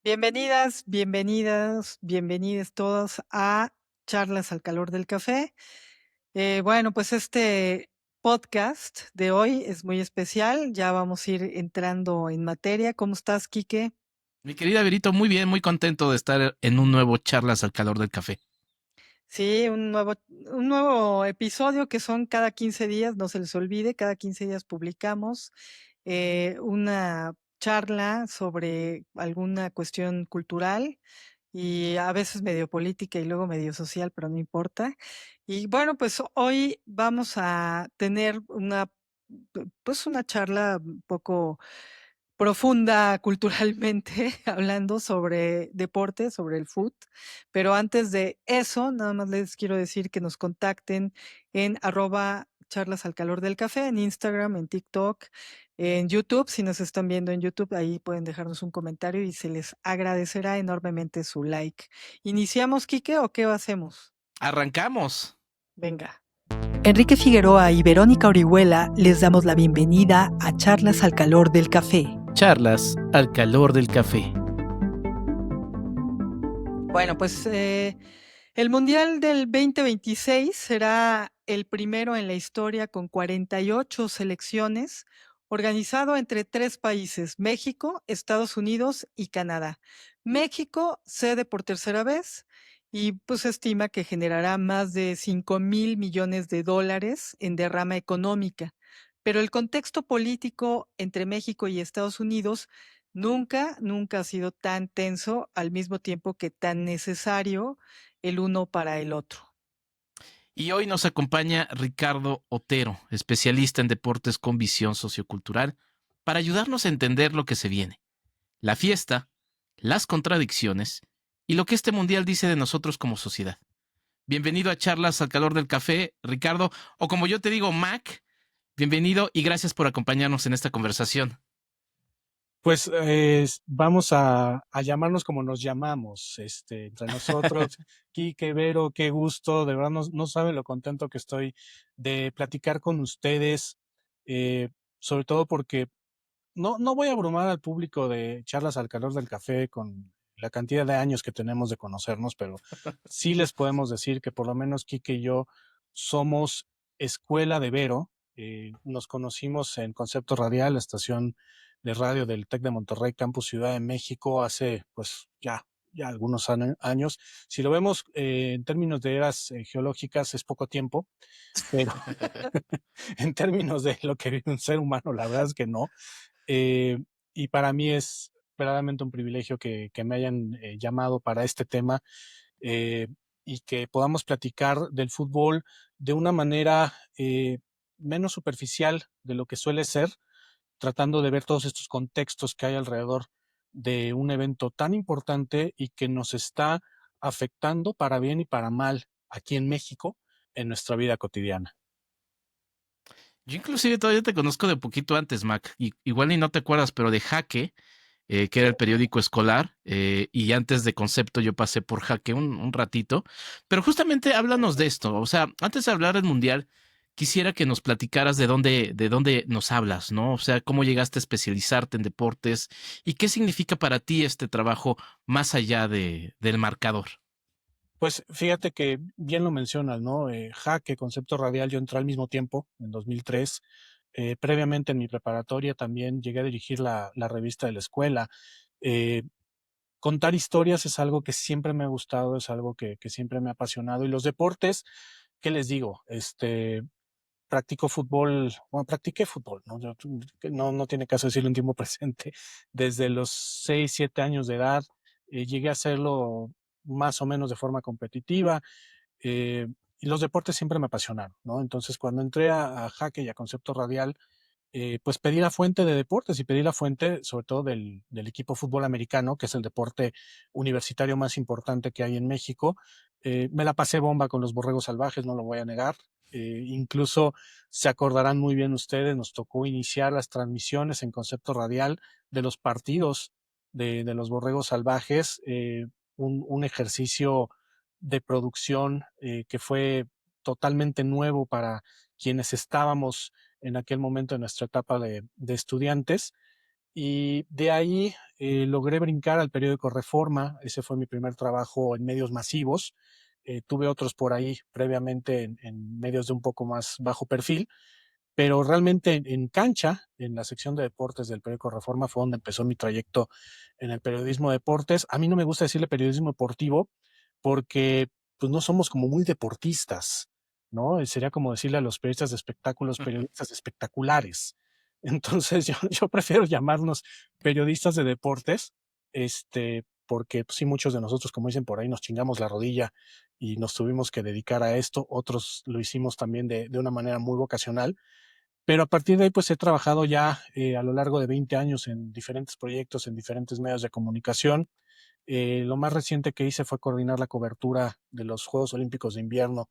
Bienvenidas, bienvenidas, bienvenides todos a Charlas al calor del café. Bueno, pues este podcast de hoy es muy especial. Ya vamos a ir entrando en materia. ¿Cómo estás, Quique? Mi querida Verito, muy bien, muy contento de estar en un nuevo Charlas al calor del café. Sí, un nuevo episodio que son cada 15 días, no se les olvide, cada 15 días publicamos una charla sobre alguna cuestión cultural y a veces medio política y luego medio social, pero no importa. Y bueno, pues hoy vamos a tener pues una charla un poco profunda culturalmente, hablando sobre deporte, sobre el fútbol. Pero antes de eso, nada más les quiero decir que nos contacten en @charlas al calor del café, en Instagram, en TikTok, en YouTube. Si nos están viendo en YouTube, ahí pueden dejarnos un comentario y se les agradecerá enormemente su like. ¿Iniciamos, Quique, o qué hacemos? Arrancamos. Venga. Enrique Figueroa y Verónica Orihuela les damos la bienvenida a Charlas al calor del café. Charlas al calor del café. Bueno, pues el Mundial del 2026 será el primero en la historia con 48 selecciones, organizado entre tres países: México, Estados Unidos y Canadá. México, sede por tercera vez, y pues se estima que generará más de $5,000 millones en derrama económica. Pero el contexto político entre México y Estados Unidos nunca ha sido tan tenso, al mismo tiempo que tan necesario el uno para el otro. Y hoy nos acompaña Ricardo Otero, especialista en deportes con visión sociocultural, para ayudarnos a entender lo que se viene, la fiesta, las contradicciones y lo que este mundial dice de nosotros como sociedad. Bienvenido a Charlas al calor del café, Ricardo, o como yo te digo, Mac, bienvenido y gracias por acompañarnos en esta conversación. Pues vamos a llamarnos como nos llamamos, entre nosotros. Quique, Vero, qué gusto, de verdad no saben lo contento que estoy de platicar con ustedes, eh, sobre todo porque no voy a abrumar al público de charlas al calor del café con la cantidad de años que tenemos de conocernos, pero sí les podemos decir que por lo menos Quique y yo somos escuela de Vero. Nos conocimos en Concepto Radial, la estación de radio del TEC de Monterrey, Campus Ciudad de México, hace pues ya algunos años. Si lo vemos en términos de eras geológicas es poco tiempo, pero en términos de lo que vive un ser humano, la verdad es que no. Eh, y para mí es verdaderamente un privilegio que me hayan llamado para este tema, eh, y que podamos platicar del fútbol de una manera menos superficial de lo que suele ser, tratando de ver todos estos contextos que hay alrededor de un evento tan importante y que nos está afectando para bien y para mal aquí en México en nuestra vida cotidiana. Yo inclusive todavía te conozco de poquito antes, Mac. Igual y no te acuerdas, pero de Jaque, que era el periódico escolar, y antes de Concepto yo pasé por Jaque un ratito. Pero justamente háblanos de esto. O sea, antes de hablar del Mundial, quisiera que nos platicaras de dónde nos hablas, ¿no? O sea, cómo llegaste a especializarte en deportes y qué significa para ti este trabajo más allá del marcador. Pues fíjate que bien lo mencionas, ¿no? Jaque, Concepto Radial, yo entré al mismo tiempo, en 2003. Previamente en mi preparatoria también llegué a dirigir la revista de la escuela. Eh, Contar historias es algo que siempre me ha gustado, es algo que siempre me ha apasionado. Y los deportes, ¿qué les digo? Practico fútbol, bueno, practiqué fútbol, ¿no? No tiene caso decirlo en tiempo presente. Desde los 6 7 años de edad, llegué a hacerlo más o menos de forma competitiva, eh, y los deportes siempre me apasionaron, ¿no? Entonces, cuando entré a Jaque y a Concepto Radial, pues pedí la fuente de deportes y pedí la fuente sobre todo del equipo fútbol americano, que es el deporte universitario más importante que hay en México. Me la pasé bomba con los borregos salvajes, no lo voy a negar. Incluso se acordarán muy bien ustedes, nos tocó iniciar las transmisiones en concepto radial de los partidos de los borregos salvajes, un ejercicio de producción que fue totalmente nuevo para quienes estábamos en aquel momento en nuestra etapa de estudiantes. Y de ahí logré brincar al periódico Reforma. Ese fue mi primer trabajo en medios masivos. Tuve otros por ahí previamente en medios de un poco más bajo perfil, pero realmente en cancha, en la sección de deportes del periódico Reforma, fue donde empezó mi trayecto en el periodismo de deportes. A mí no me gusta decirle periodismo deportivo porque pues no somos como muy deportistas, ¿no? Sería como decirle a los periodistas de espectáculos, periodistas espectaculares. Entonces yo prefiero llamarnos periodistas de deportes, porque pues, sí, muchos de nosotros, como dicen por ahí, nos chingamos la rodilla y nos tuvimos que dedicar a esto. Otros lo hicimos también de una manera muy vocacional, pero a partir de ahí, pues he trabajado ya a lo largo de 20 años en diferentes proyectos, en diferentes medios de comunicación. Lo más reciente que hice fue coordinar la cobertura de los Juegos Olímpicos de Invierno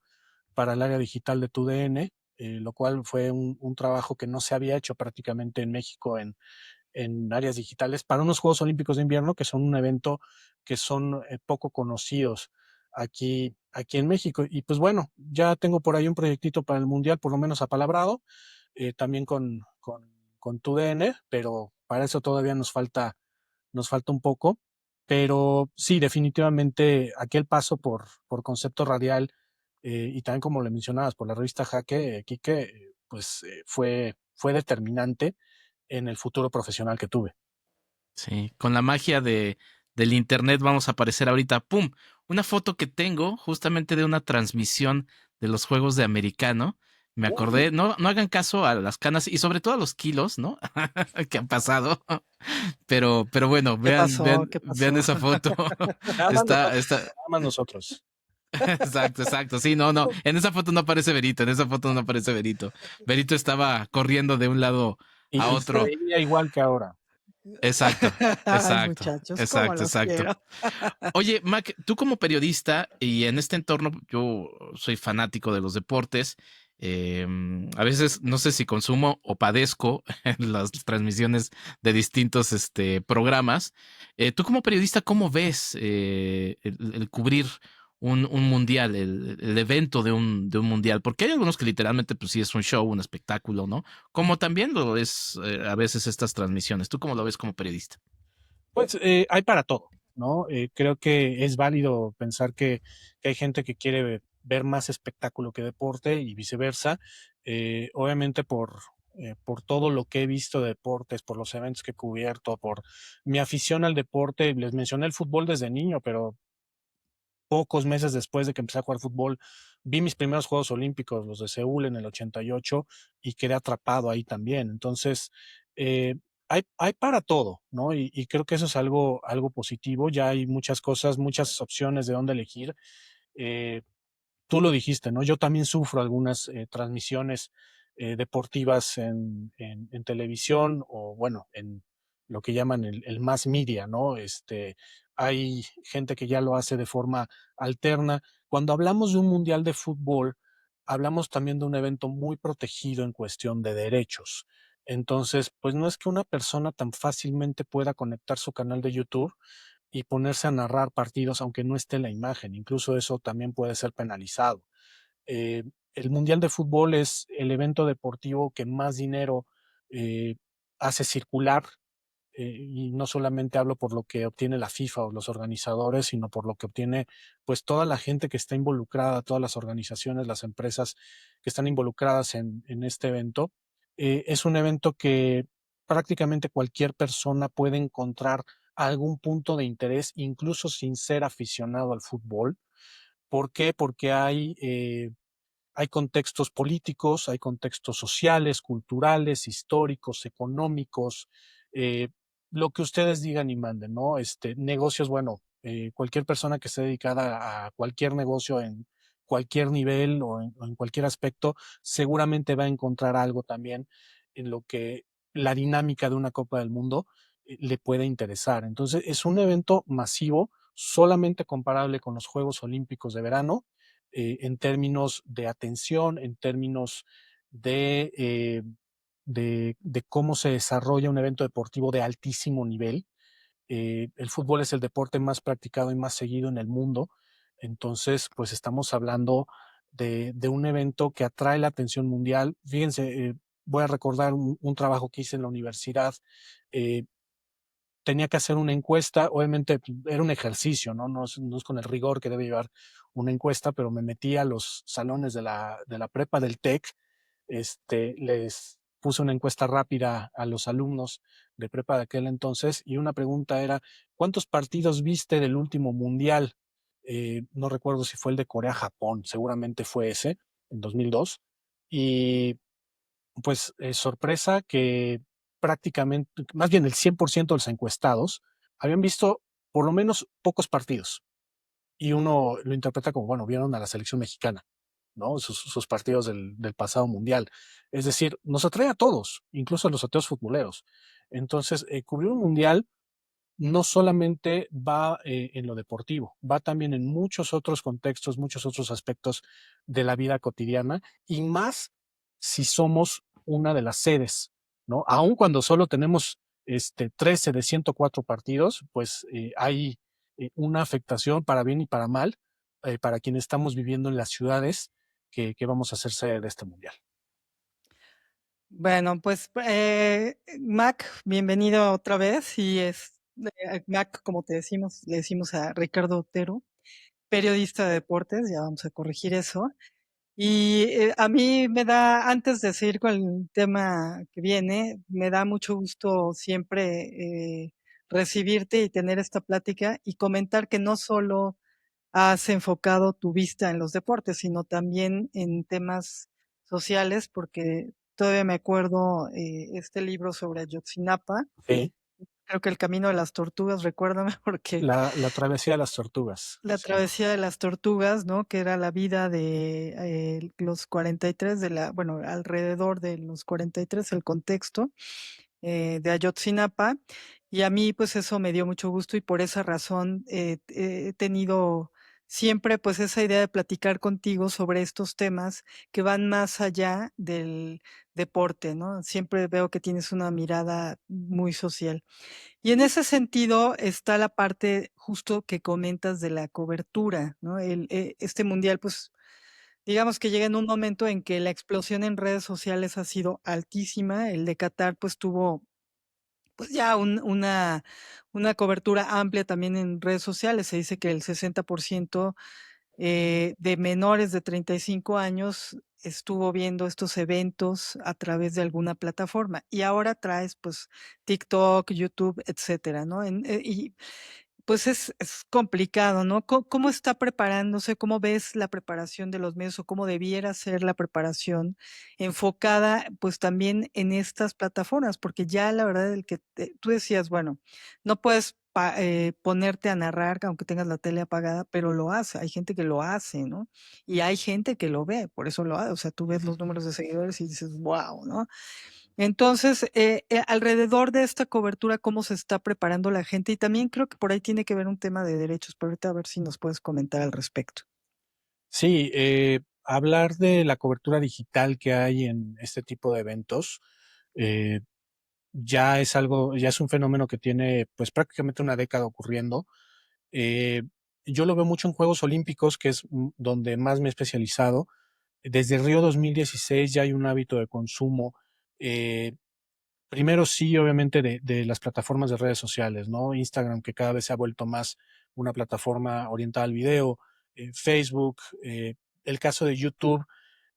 para el área digital de TUDN, lo cual fue un trabajo que no se había hecho prácticamente en México en áreas digitales para unos Juegos Olímpicos de Invierno que son un evento que son poco conocidos aquí en México. Y pues bueno, ya tengo por ahí un proyectito para el Mundial, por lo menos apalabrado, también con TUDN, pero para eso todavía nos falta un poco. Pero sí, definitivamente aquel paso por Concepto Radial y también como le mencionabas, por la revista Jaque, Quique, pues fue determinante en el futuro profesional que tuve. Sí, con la magia del internet vamos a aparecer ahorita, ¡pum! Una foto que tengo justamente de una transmisión de los Juegos de Americano. Me acordé, no hagan caso a las canas y sobre todo a los kilos, ¿no? que han pasado. Pero bueno, ¿Qué pasó? ¿Qué vean pasó? esa foto. Nada más Está, nada más nosotros. exacto. Sí, no. En esa foto no aparece Berito, en esa foto no aparece Berito. Berito estaba corriendo de un lado a Y se otro. veía igual que ahora. Exacto, Ay, exacto, muchachos, cómo exacto, los exacto. quiero. Oye, Mac, tú como periodista y en este entorno, yo soy fanático de los deportes. A veces no sé si consumo o padezco en las transmisiones de distintos programas. Tú como periodista, ¿cómo ves el cubrir un mundial, el evento de un mundial? Porque hay algunos que literalmente, pues sí, es un show, un espectáculo, ¿no? Como también lo es a veces estas transmisiones. ¿Tú cómo lo ves como periodista? Pues hay para todo, ¿no? Creo que es válido pensar que hay gente que quiere ver más espectáculo que deporte y viceversa. Obviamente por todo lo que he visto de deportes, por los eventos que he cubierto, por mi afición al deporte. Les mencioné el fútbol desde niño, pero pocos meses después de que empecé a jugar fútbol, vi mis primeros Juegos Olímpicos, los de Seúl en el 88, y quedé atrapado ahí también. Entonces, eh, hay para todo, ¿no? Y creo que eso es algo positivo. Ya hay muchas cosas, muchas opciones de dónde elegir. Eh, Tú lo dijiste, ¿no? Yo también sufro algunas transmisiones deportivas en televisión o, bueno, en lo que llaman el mass media, ¿no? Hay gente que ya lo hace de forma alterna. Cuando hablamos de un mundial de fútbol, hablamos también de un evento muy protegido en cuestión de derechos. Entonces, pues no es que una persona tan fácilmente pueda conectar su canal de YouTube y ponerse a narrar partidos aunque no esté la imagen. Incluso eso también puede ser penalizado. Eh, el Mundial de Fútbol es el evento deportivo que más dinero eh, hace circular, y no solamente hablo por lo que obtiene la FIFA o los organizadores, sino por lo que obtiene pues toda la gente que está involucrada, todas las organizaciones, las empresas que están involucradas en este evento. Es un evento que prácticamente cualquier persona puede encontrar algún punto de interés, incluso sin ser aficionado al fútbol. ¿Por qué? Porque hay contextos políticos, hay contextos sociales, culturales, históricos, económicos, eh, lo que ustedes digan y manden, ¿no? Negocios, bueno, cualquier persona que esté dedicada a cualquier negocio en cualquier nivel o en cualquier aspecto, seguramente va a encontrar algo también en lo que la dinámica de una Copa del Mundo le puede interesar. Entonces, es un evento masivo, solamente comparable con los Juegos Olímpicos de verano, en términos de atención, en términos de, eh, de cómo se desarrolla un evento deportivo de altísimo nivel. El fútbol es el deporte más practicado y más seguido en el mundo. Entonces, pues estamos hablando de un evento que atrae la atención mundial. Fíjense, voy a recordar un trabajo que hice en la universidad tenía que hacer una encuesta, obviamente era un ejercicio, ¿no? No es con el rigor que debe llevar una encuesta, pero me metí a los salones de la prepa del TEC, les puse una encuesta rápida a los alumnos de prepa de aquel entonces y una pregunta era, ¿cuántos partidos viste del último mundial? No recuerdo si fue el de Corea-Japón, seguramente fue ese, en 2002. Y pues sorpresa que prácticamente, más bien el 100% de los encuestados habían visto por lo menos pocos partidos. Y uno lo interpreta como, bueno, vieron a la selección mexicana, ¿no? Sus partidos del pasado mundial. Es decir, nos atrae a todos, incluso a los ateos futboleros. Entonces, cubrir un mundial no solamente va en lo deportivo, va también en muchos otros contextos, muchos otros aspectos de la vida cotidiana y más si somos una de las sedes, ¿no? Aun cuando solo tenemos 13 de 104 partidos, pues hay una afectación para bien y para mal para quienes estamos viviendo en las ciudades que vamos a hacer sede de este mundial. Bueno, pues, Mac, bienvenido otra vez. Y Mac, como te decimos, le decimos a Ricardo Otero, periodista de deportes, ya vamos a corregir eso. Y a mí me da, antes de seguir con el tema que viene, me da mucho gusto siempre recibirte y tener esta plática y comentar que no solo has enfocado tu vista en los deportes, sino también en temas sociales, porque todavía me acuerdo este libro sobre Ayotzinapa, Sí. creo que El Camino de las Tortugas, recuérdame, porque La travesía de las tortugas. la Sí. travesía de las tortugas, ¿no? Que era la vida de los 43 bueno, alrededor de los 43, el contexto de Ayotzinapa. Y a mí, pues eso me dio mucho gusto y por esa razón he tenido siempre pues esa idea de platicar contigo sobre estos temas que van más allá del deporte, ¿no? Siempre veo que tienes una mirada muy social. Y en ese sentido está la parte justo que comentas de la cobertura, ¿no? Este mundial, pues digamos que llega en un momento en que la explosión en redes sociales ha sido altísima. El de Qatar, pues tuvo pues ya una cobertura amplia también en redes sociales. Se dice que el 60% de menores de 35 años estuvo viendo estos eventos a través de alguna plataforma. Y ahora traes, pues, TikTok, YouTube, etcétera, ¿no? Y pues es complicado, ¿no? ¿Cómo está preparándose? ¿Cómo ves la preparación de los medios o cómo debiera ser la preparación enfocada, pues, también en estas plataformas? Porque ya la verdad el que tú decías, bueno, no puedes ponerte a narrar aunque tengas la tele apagada, pero lo hace, hay gente que lo hace, ¿no? Y hay gente que lo ve, por eso lo hace, o sea, tú ves los números de seguidores y dices: "Guau", ¿no? Entonces, alrededor de esta cobertura, ¿cómo se está preparando la gente? Y también creo que por ahí tiene que ver un tema de derechos, pero ahorita a ver si nos puedes comentar al respecto. Sí, hablar de la cobertura digital que hay en este tipo de eventos eh, ya es algo, ya es un fenómeno que tiene pues prácticamente una década ocurriendo. Eh, yo lo veo mucho en Juegos Olímpicos, que es donde más me he especializado. Desde Río 2016 ya hay un hábito de consumo. eh, Primero sí, obviamente, de las plataformas de redes sociales, ¿no? Instagram, que cada vez se ha vuelto más una plataforma orientada al video, Facebook, el caso de YouTube,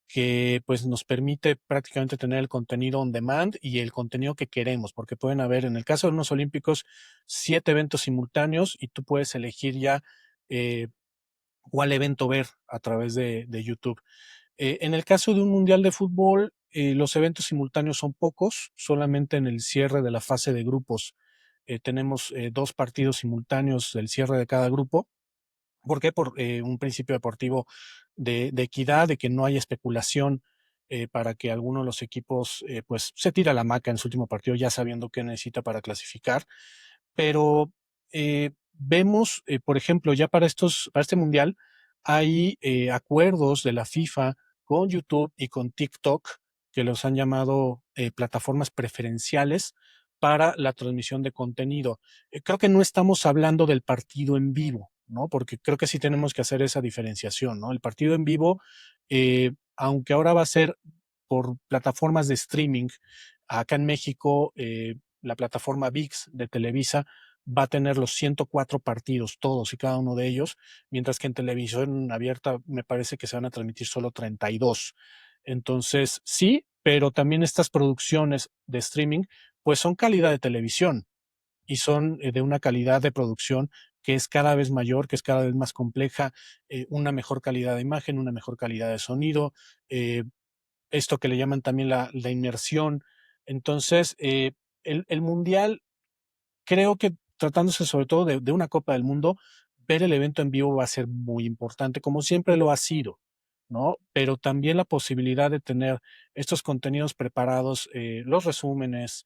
que pues nos permite prácticamente tener el contenido on demand y el contenido que queremos, porque pueden haber, en el caso de unos olímpicos, 7 eventos simultáneos y tú puedes elegir ya eh, cuál evento ver a través de YouTube. En el caso de un mundial de fútbol, los eventos simultáneos son pocos, solamente en el cierre de la fase de grupos tenemos 2 partidos simultáneos del cierre de cada grupo. ¿Por qué? Por un principio deportivo de equidad, de que no haya especulación para que alguno de los equipos pues se tire a la hamaca en su último partido ya sabiendo qué necesita para clasificar. Pero vemos, por ejemplo, ya para este mundial, hay acuerdos de la FIFA con YouTube y con TikTok que los han llamado plataformas preferenciales para la transmisión de contenido. Creo que no estamos hablando del partido en vivo, ¿no? Porque creo que sí tenemos que hacer esa diferenciación, ¿no? El partido en vivo, aunque ahora va a ser por plataformas de streaming, acá en México la plataforma ViX de Televisa va a tener los 104 partidos, todos y cada uno de ellos, mientras que en televisión abierta me parece que se van a transmitir solo 32. Entonces, sí, pero también estas producciones de streaming, pues son calidad de televisión y son de una calidad de producción que es cada vez mayor, que es cada vez más compleja, una mejor calidad de imagen, una mejor calidad de sonido, eh, esto que le llaman también la inmersión. Entonces, el Mundial, creo que tratándose sobre todo de una Copa del Mundo, ver el evento en vivo va a ser muy importante, como siempre lo ha sido, ¿no? Pero también la posibilidad de tener estos contenidos preparados, los resúmenes,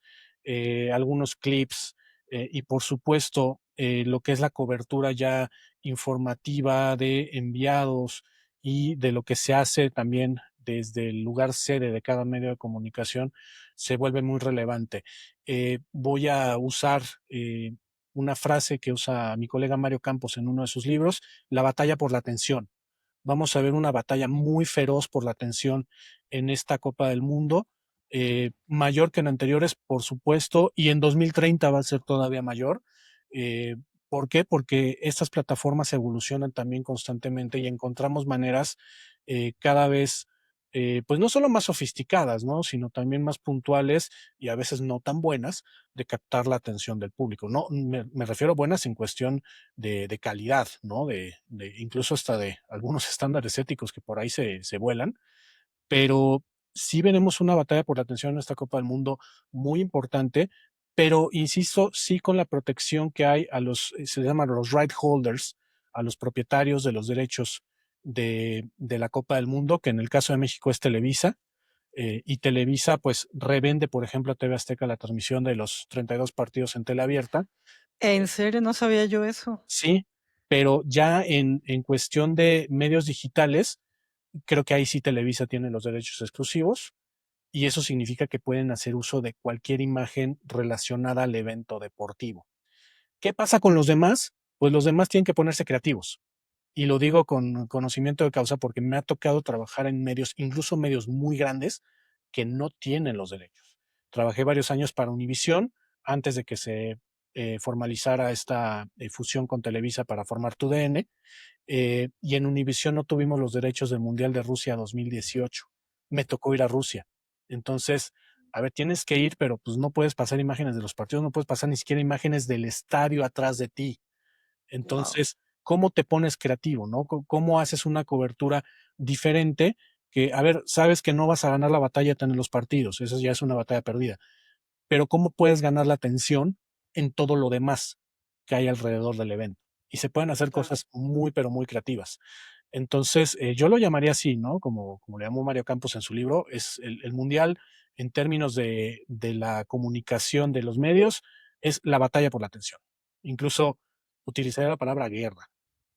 algunos clips, y por supuesto, lo que es la cobertura ya informativa de enviados y de lo que se hace también desde el lugar sede de cada medio de comunicación, se vuelve muy relevante. Voy a usar una frase que usa mi colega Mario Campos en uno de sus libros, la batalla por la atención. Vamos a ver una batalla muy feroz por la atención en esta Copa del Mundo, mayor que en anteriores, por supuesto, y en 2030 va a ser todavía mayor. Eh, ¿Por qué? Porque estas plataformas evolucionan también constantemente y encontramos maneras cada vez, pues no solo más sofisticadas, ¿no? Sino también más puntuales y a veces no tan buenas de captar la atención del público. No, me refiero a buenas en cuestión de calidad, ¿no? Incluso hasta de algunos estándares éticos que por ahí se vuelan, pero sí veremos una batalla por la atención en esta Copa del Mundo muy importante, pero insisto, sí con la protección que hay a se llaman los right holders, a los propietarios de los derechos de la Copa del Mundo, que en el caso de México es Televisa, y Televisa pues revende, por ejemplo, a TV Azteca la transmisión de los 32 partidos en tele abierta. ¿En serio? No sabía yo eso. Sí, pero ya en cuestión de medios digitales, creo que ahí sí Televisa tiene los derechos exclusivos y eso significa que pueden hacer uso de cualquier imagen relacionada al evento deportivo. ¿Qué pasa con los demás? Pues los demás tienen que ponerse creativos. Y lo digo con conocimiento de causa porque me ha tocado trabajar en medios, incluso medios muy grandes, que no tienen los derechos. Trabajé varios años para Univisión antes de que se formalizara esta fusión con Televisa para formar TUDN, y en Univisión no tuvimos los derechos del Mundial de Rusia 2018. Me tocó ir a Rusia. Entonces, a ver, tienes que ir, pero pues no puedes pasar imágenes de los partidos, no puedes pasar ni siquiera imágenes del estadio atrás de ti. Wow. Entonces, ¿cómo te pones creativo, no? ¿Cómo haces una cobertura diferente? Que, a ver, sabes que no vas a ganar la batalla en los partidos, eso ya es una batalla perdida, pero ¿cómo puedes ganar la atención en todo lo demás que hay alrededor del evento? Y se pueden hacer Claro. cosas muy, pero muy creativas. Entonces, yo lo llamaría así, ¿no? Como le llamó Mario Campos en su libro, es el mundial en términos de la comunicación de los medios, es la batalla por la atención. Incluso utilizaría la palabra guerra,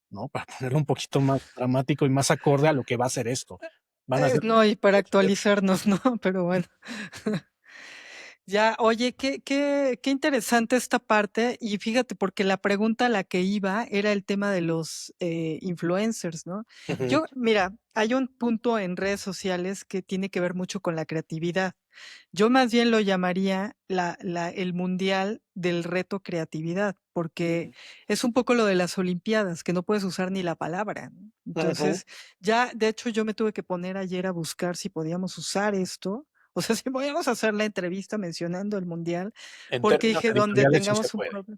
¿no? Para ponerlo un poquito más dramático y más acorde a lo que va a ser esto. Van a ser No, y para actualizarnos, ¿no? Pero bueno. Ya, oye, qué interesante esta parte, y fíjate, porque la pregunta a la que iba era el tema de los, influencers, ¿no? Ujú, Yo, mira, hay un punto en redes sociales que tiene que ver mucho con la creatividad. Yo más bien lo llamaría el mundial del reto creatividad, porque ujú, es un poco lo de las olimpiadas, que no puedes usar ni la palabra, ¿no? ujú. Entonces, ya, de hecho, yo me tuve que poner ayer a buscar si podíamos usar esto, o sea, si podíamos hacer la entrevista mencionando el mundial, En porque términos dije: "Donde editoriales sí se tengamos un puede. problema".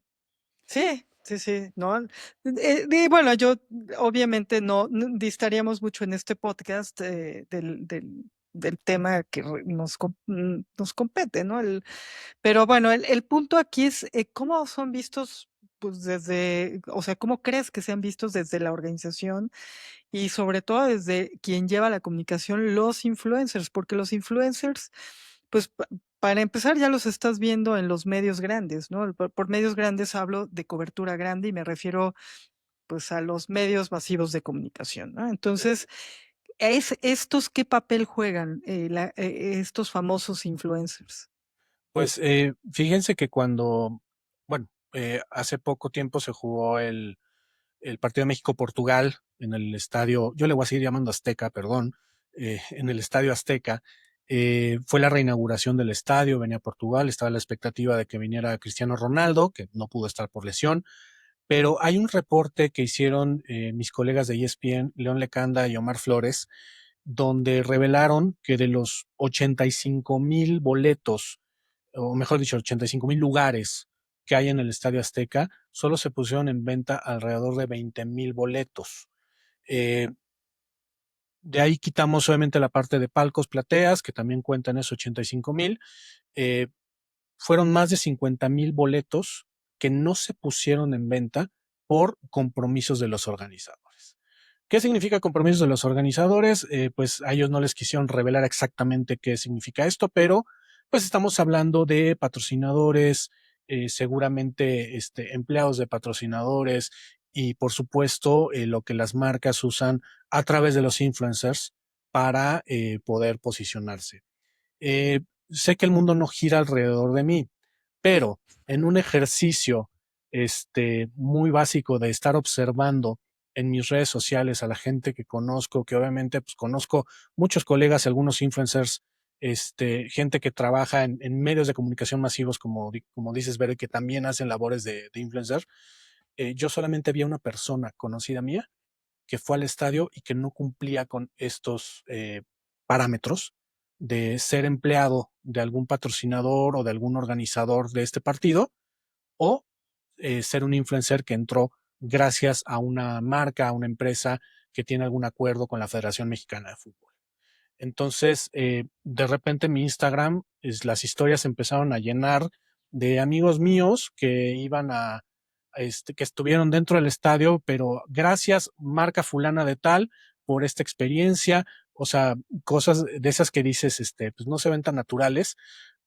Sí, sí, sí, ¿no? Y bueno, yo obviamente no distaríamos mucho en este podcast, del tema que nos compete, ¿no? Pero bueno, el punto aquí es, ¿cómo son vistos, pues, desde o sea, cómo crees que sean vistos desde la organización y sobre todo desde quien lleva la comunicación, los influencers? Porque los influencers, pues, para empezar, ya los estás viendo en los medios grandes, ¿no? Por medios grandes hablo de cobertura grande y me refiero, pues, a los medios masivos de comunicación, ¿no? Entonces, ¿estos qué papel juegan, estos famosos influencers? Pues, fíjense que bueno, hace poco tiempo se jugó el partido de México-Portugal en el estadio, yo le voy a seguir llamando Azteca, perdón, en el estadio Azteca. Fue la reinauguración del estadio, venía Portugal, estaba la expectativa de que viniera Cristiano Ronaldo, que no pudo estar por lesión, pero hay un reporte que hicieron mis colegas de ESPN, León Lecanda y Omar Flores, donde revelaron que de los 85,000 boletos, o mejor dicho, 85,000 lugares que hay en el Estadio Azteca, solo se pusieron en venta alrededor de 20,000 boletos. De ahí quitamos obviamente la parte de palcos, plateas, que también cuentan esos 85,000. Fueron más de 50,000 boletos que no se pusieron en venta por compromisos de los organizadores. ¿Qué significa compromisos de los organizadores? Pues a ellos no les quisieron revelar exactamente qué significa esto, pero pues estamos hablando de patrocinadores, seguramente empleados de patrocinadores y por supuesto lo que las marcas usan a través de los influencers para poder posicionarse. Eh, Sé que el mundo no gira alrededor de mí, pero en un ejercicio muy básico de estar observando en mis redes sociales a la gente que conozco, que obviamente pues conozco muchos colegas, algunos influencers, gente que trabaja en medios de comunicación masivos, como dices, Bere, que también hacen labores de influencer. Yo solamente vi a una persona conocida mía que fue al estadio y que no cumplía con estos parámetros de ser empleado de algún patrocinador o de algún organizador de este partido o ser un influencer que entró gracias a una marca, a una empresa que tiene algún acuerdo con la Federación Mexicana de Fútbol. Entonces, de repente mi Instagram, las historias empezaron a llenar de amigos míos que iban que estuvieron dentro del estadio, pero gracias, marca fulana de tal, por esta experiencia, o sea, cosas de esas que dices, pues no se ven tan naturales.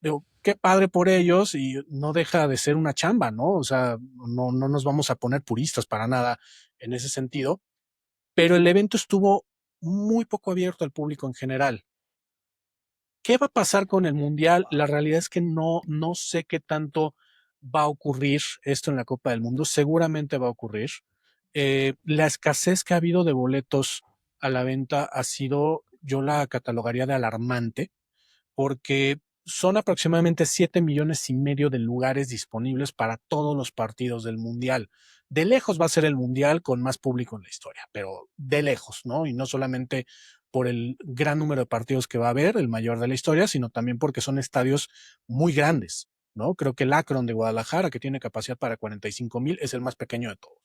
Digo, qué padre por ellos y no deja de ser una chamba, ¿no? O sea, no nos vamos a poner puristas para nada en ese sentido, pero el evento estuvo muy poco abierto al público en general. ¿Qué va a pasar con el Mundial? La realidad es que no sé qué tanto va a ocurrir esto en la Copa del Mundo. Seguramente va a ocurrir. La escasez que ha habido de boletos a la venta ha sido, yo la catalogaría de alarmante, porque son aproximadamente 7,5 millones de lugares disponibles para todos los partidos del Mundial. De lejos va a ser el Mundial con más público en la historia, pero de lejos, ¿no? Y no solamente por el gran número de partidos que va a haber, el mayor de la historia, sino también porque son estadios muy grandes, ¿no? Creo que el Akron de Guadalajara, que tiene capacidad para 45,000, es el más pequeño de todos.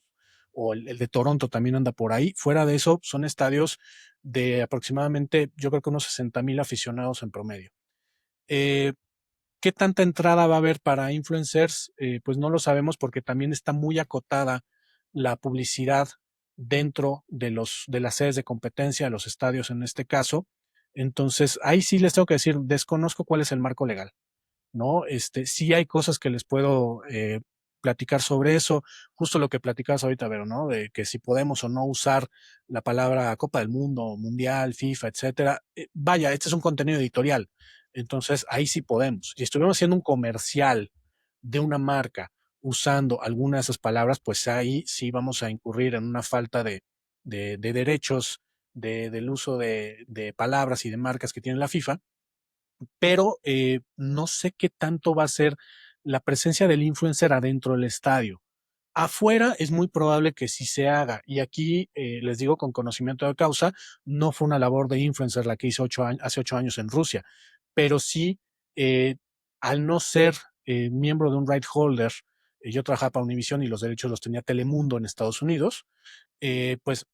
O el de Toronto también anda por ahí. Fuera de eso, son estadios de aproximadamente, yo creo que unos 60,000 aficionados en promedio. Eh, ¿Qué tanta entrada va a haber para influencers? Pues no lo sabemos porque también está muy acotada la publicidad dentro de las sedes de competencia, de los estadios en este caso. Entonces, ahí sí les tengo que decir, desconozco cuál es el marco legal, ¿no? Sí hay cosas que les puedo platicar sobre eso, justo lo que platicabas ahorita, Vero, ¿no? De que si podemos o no usar la palabra Copa del Mundo, Mundial, FIFA, etcétera. Vaya, este es un contenido editorial, entonces ahí sí podemos. Si estuviéramos haciendo un comercial de una marca usando alguna de esas palabras, pues ahí sí vamos a incurrir en una falta de derechos del uso de palabras y de marcas que tiene la FIFA, pero no sé qué tanto va a ser la presencia del influencer adentro del estadio. Afuera es muy probable que sí se haga. Y aquí les digo con conocimiento de causa, no fue una labor de influencer la que hizo hace 8 años en Rusia, pero sí, eh, al no ser miembro de un right holder, yo trabajaba para Univision y los derechos los tenía Telemundo en Estados Unidos, pues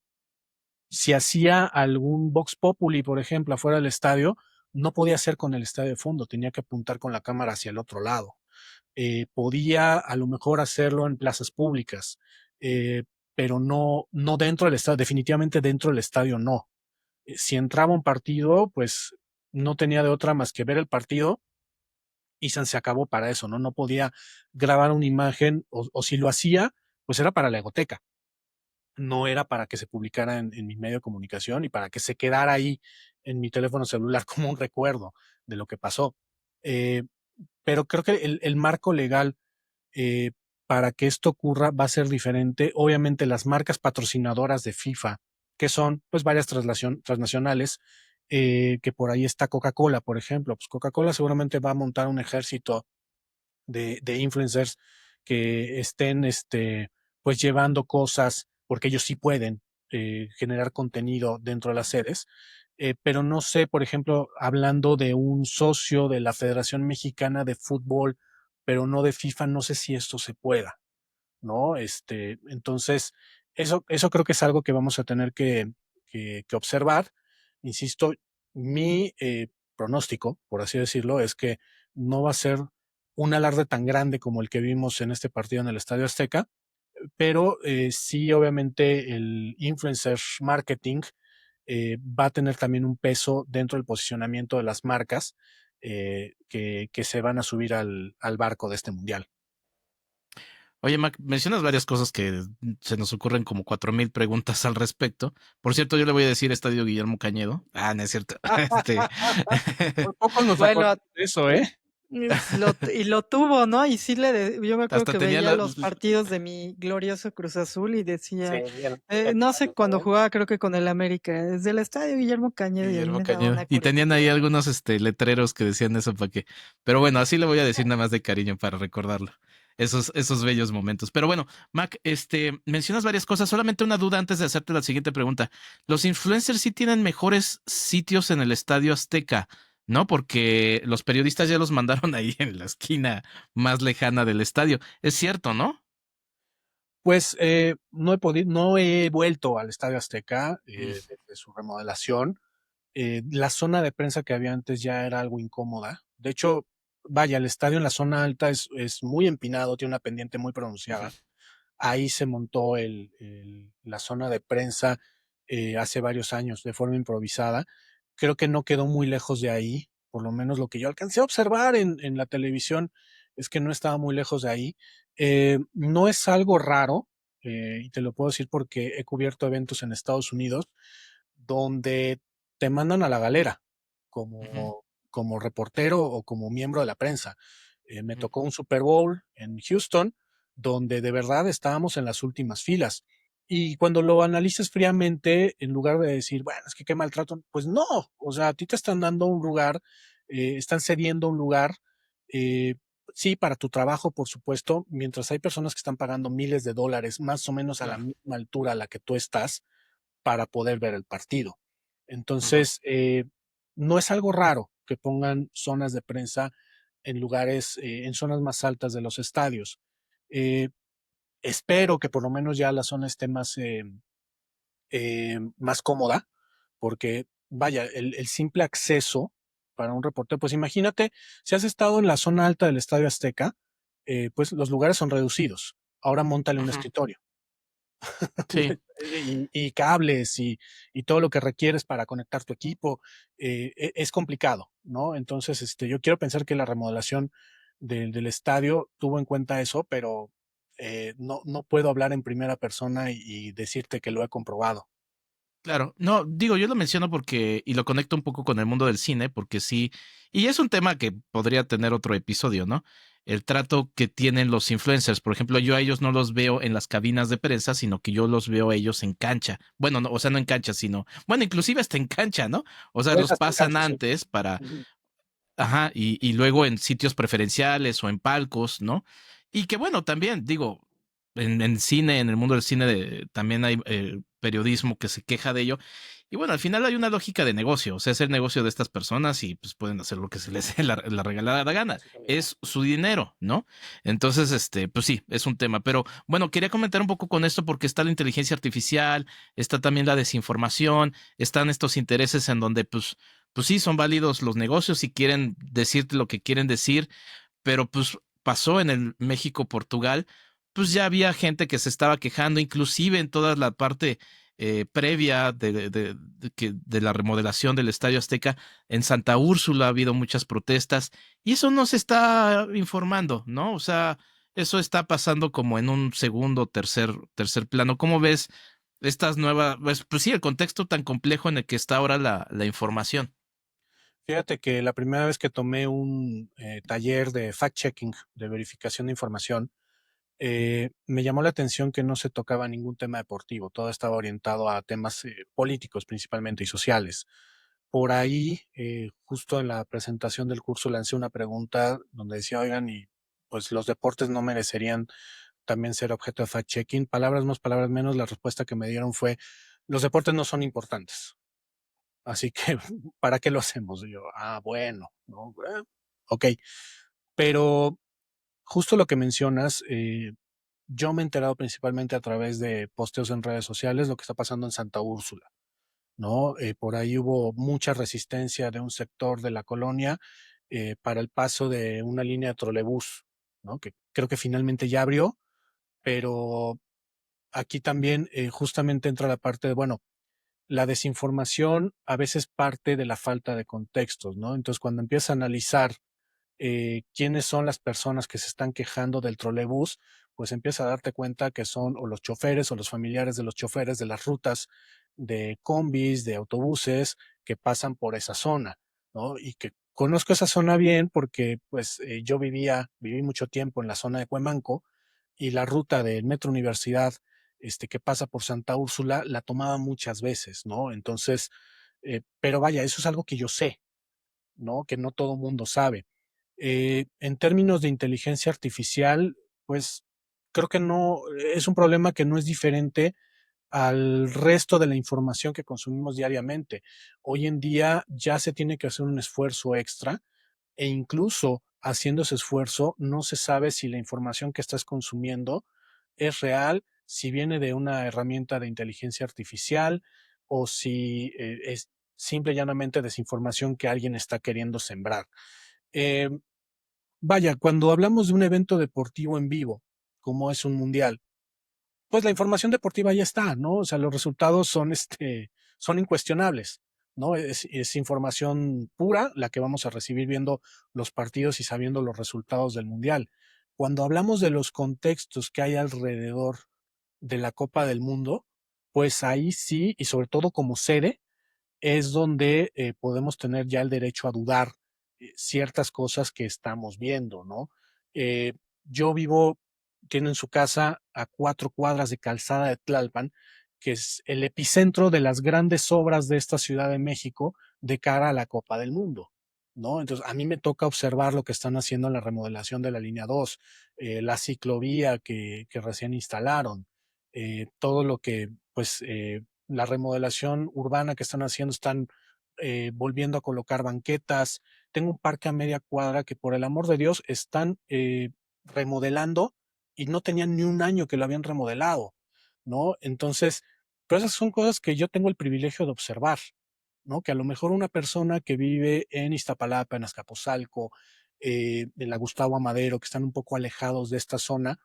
si hacía algún Vox Populi, por ejemplo, afuera del estadio, no podía ser con el estadio de fondo, tenía que apuntar con la cámara hacia el otro lado. Podía a lo mejor hacerlo en plazas públicas, eh, pero no dentro del estadio, definitivamente dentro del estadio no. Si entraba un partido, pues no tenía de otra más que ver el partido y se acabó para eso, ¿no? No podía grabar una imagen o si lo hacía, pues era para la egoteca, no era para que se publicara en mi medio de comunicación y para que se quedara ahí en mi teléfono celular como un recuerdo de lo que pasó. Eh, pero creo que el marco legal eh, para que esto ocurra va a ser diferente. Obviamente las marcas patrocinadoras de FIFA, que son pues varias transnacionales, que por ahí está Coca-Cola, por ejemplo. Pues Coca-Cola seguramente va a montar un ejército de influencers que estén pues llevando cosas, porque ellos sí pueden generar contenido dentro de las sedes. Pero no sé, por ejemplo, hablando de un socio de la Federación Mexicana de Fútbol, pero no de FIFA, no sé si esto se pueda, ¿no? Entonces, eso creo que es algo que vamos a tener que observar. Insisto, mi pronóstico, por así decirlo, es que no va a ser un alarde tan grande como el que vimos en este partido en el Estadio Azteca, pero sí, obviamente, el influencer marketing va a tener también un peso dentro del posicionamiento de las marcas que se van a subir al barco de este mundial. Oye, Mac, mencionas varias cosas que se nos ocurren como 4000 preguntas al respecto. Por cierto, yo le voy a decir Estadio Guillermo Cañedo. Ah, no es cierto. Por poco nos Bueno, acordamos de eso, ¿eh? y lo tuvo, ¿no? Y sí yo me acuerdo Hasta que tenía veía la. los partidos de mi glorioso Cruz Azul y Sí, decía, el no sé, cuando ¿eh? jugaba creo que con el América, desde el estadio Guillermo Cañedo, y a mí Guillermo me daba Cañedo. una Y tenían ahí curiosidad. algunos letreros que decían eso para que. Pero bueno, así le voy a decir nada más de cariño para recordarlo. Esos bellos momentos. Pero bueno, Mac, mencionas varias cosas. Solamente una duda antes de hacerte la siguiente pregunta. ¿Los influencers sí tienen mejores sitios en el Estadio Azteca? ¿No? Porque los periodistas ya los mandaron ahí en la esquina más lejana del estadio. Es cierto, ¿no? Pues no he vuelto al Estadio Azteca Mm, desde su remodelación. La zona de prensa que había antes ya era algo incómoda. De hecho, vaya, el estadio en la zona alta es muy empinado, tiene una pendiente muy ujú. pronunciada. Ahí se montó la zona de prensa hace varios años de forma improvisada. Creo que no quedó muy lejos de ahí, por lo menos lo que yo alcancé a observar en la televisión es que no estaba muy lejos de ahí. No es algo raro, y te lo puedo decir porque he cubierto eventos en Estados Unidos donde te mandan a la galera Ujú, como reportero o como miembro de la prensa. Me ujú. tocó un Super Bowl en Houston, donde de verdad estábamos en las últimas filas. Y cuando lo analizas fríamente, en lugar de decir, bueno, es que qué maltrato, pues no, o sea, a ti te están dando un lugar, están cediendo un lugar, eh, sí, para tu trabajo, por supuesto, mientras hay personas que están pagando miles de dólares, más o menos a la Claro. misma altura a la que tú estás, para poder ver el partido. Ujú. Entonces, no es algo raro que pongan zonas de prensa en lugares, en zonas más altas de los estadios. Eh, Espero que por lo menos ya la zona esté más cómoda, porque vaya, el simple acceso para un reportero, pues imagínate, si has estado en la zona alta del Estadio Azteca, pues los lugares son reducidos. Ahora móntale un Ujú. escritorio. Sí. Y cables y todo lo que requieres para conectar tu equipo, es complicado, ¿no? Entonces, yo quiero pensar que la remodelación del estadio tuvo en cuenta eso, pero no puedo hablar en primera persona y decirte que lo he comprobado. Claro, no, digo, yo lo menciono porque, y lo conecto un poco con el mundo del cine, porque sí, y es un tema que podría tener otro episodio, ¿no? El trato que tienen los influencers, por ejemplo, yo a ellos no los veo en las cabinas de prensa, sino que yo los veo a ellos en cancha. Bueno, no, o sea, no en cancha, sino, bueno, inclusive hasta en cancha, ¿no? O sea, Es los hasta en pasan cancha, sí. antes para, Ujú. ajá, y luego en sitios preferenciales o en palcos, ¿no? Y que bueno, también, digo, en cine, en el mundo del cine también hay periodismo que se queja de ello. Y bueno, al final hay una lógica de negocio, o sea, es el negocio de estas personas y pues pueden hacer lo que se les dé la regalada gana. Básicamente. Es su dinero, ¿no? Entonces, pues sí, es un tema. Pero bueno, quería comentar un poco con esto porque está la inteligencia artificial, está también la desinformación, están estos intereses en donde pues sí, son válidos los negocios y quieren decirte lo que quieren decir, pero pues pasó en el México-Portugal, pues ya había gente que se estaba quejando, inclusive en toda la parte previa de la remodelación del Estadio Azteca, en Santa Úrsula ha habido muchas protestas y eso no se está informando, ¿no? O sea, eso está pasando como en un segundo, tercer plano. ¿Cómo ves estas nuevas, pues sí, el contexto tan complejo en el que está ahora la información? Fíjate que la primera vez que tomé un taller de fact-checking, de verificación de información, me llamó la atención que no se tocaba ningún tema deportivo, todo estaba orientado a temas políticos principalmente y sociales, por ahí, justo en la presentación del curso lancé una pregunta donde decía, oigan, y pues los deportes no merecerían también ser objeto de fact-checking. Palabras más, palabras menos, la respuesta que me dieron fue, los deportes no son importantes. Así que, ¿para qué lo hacemos? Y yo, bueno, ¿no? Ok. Pero justo lo que mencionas, yo me he enterado principalmente a través de posteos en redes sociales lo que está pasando en Santa Úrsula, ¿no? Por ahí hubo mucha resistencia de un sector de la colonia para el paso de una línea de trolebús, ¿no? Que creo que finalmente ya abrió, pero aquí también justamente entra la parte de, bueno, la desinformación a veces parte de la falta de contextos, ¿no? Entonces, cuando empiezas a analizar quiénes son las personas que se están quejando del trolebús, pues empieza a darte cuenta que son o los choferes o los familiares de los choferes de las rutas de combis, de autobuses que pasan por esa zona, ¿no? Y que conozco esa zona bien porque pues yo viví mucho tiempo en la zona de Cuemanco y la ruta del Metro Universidad que pasa por Santa Úrsula la tomaba muchas veces, ¿no? Entonces, pero vaya, eso es algo que yo sé, ¿no? Que no todo mundo sabe. En términos de inteligencia artificial, pues creo que no, es un problema que no es diferente al resto de la información que consumimos diariamente. Hoy en día ya se tiene que hacer un esfuerzo extra e incluso haciendo ese esfuerzo no se sabe si la información que estás consumiendo es real, si viene de una herramienta de inteligencia artificial o si es simple y llanamente desinformación que alguien está queriendo sembrar. Eh, Vaya, cuando hablamos de un evento deportivo en vivo, como es un mundial, pues la información deportiva ya está, ¿no? O sea, los resultados son, son incuestionables, ¿no? Es información pura la que vamos a recibir viendo los partidos y sabiendo los resultados del mundial. Cuando hablamos de los contextos que hay alrededor de la Copa del Mundo, pues ahí sí, y sobre todo como sede, es donde podemos tener ya el derecho a dudar ciertas cosas que estamos viendo, ¿no? Eh, yo vivo, tienen su casa a 4 cuadras de Calzada de Tlalpan, que es el epicentro de las grandes obras de esta Ciudad de México de cara a la Copa del Mundo, ¿no? Entonces, a mí me toca observar lo que están haciendo en la remodelación de la línea 2, la ciclovía que recién instalaron, todo lo que, pues, la remodelación urbana que están haciendo, están volviendo a colocar banquetas. Tengo un parque a media cuadra que por el amor de Dios están remodelando y no tenían ni un año que lo habían remodelado, ¿no? Entonces, pero esas son cosas que yo tengo el privilegio de observar, ¿no? Que a lo mejor una persona que vive en Iztapalapa, en Azcapotzalco, en la Gustavo Amadero, que están un poco alejados de esta zona,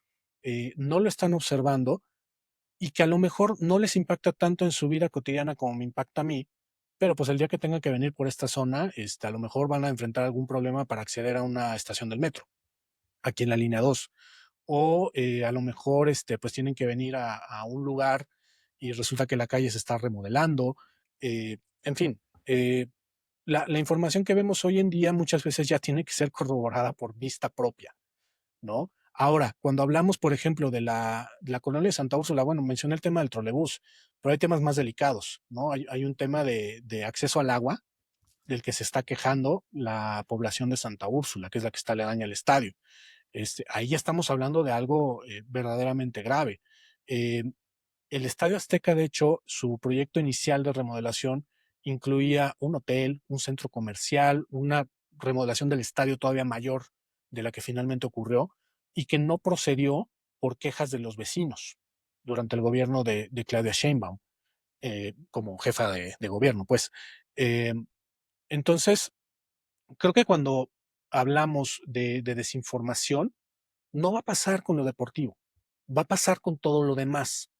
no lo están observando y que a lo mejor no les impacta tanto en su vida cotidiana como me impacta a mí, pero pues el día que tengan que venir por esta zona, a lo mejor van a enfrentar algún problema para acceder a una estación del metro, aquí en la línea 2. O a lo mejor pues tienen que venir a un lugar y resulta que la calle se está remodelando. En fin, la información que vemos hoy en día muchas veces ya tiene que ser corroborada por vista propia, ¿no? Ahora, cuando hablamos, por ejemplo, de la colonia de Santa Úrsula, bueno, mencioné el tema del trolebús, pero hay temas más delicados, ¿no? Hay un tema de acceso al agua del que se está quejando la población de Santa Úrsula, que es la que está aledaña al estadio. Ahí ya estamos hablando de algo verdaderamente grave. Eh, el Estadio Azteca, de hecho, su proyecto inicial de remodelación incluía un hotel, un centro comercial, una remodelación del estadio todavía mayor de la que finalmente ocurrió y que no procedió por quejas de los vecinos durante el gobierno de Claudia Sheinbaum como jefa de gobierno. Pues eh, entonces, creo que cuando hablamos de desinformación, no va a pasar con lo deportivo, va a pasar con todo lo demás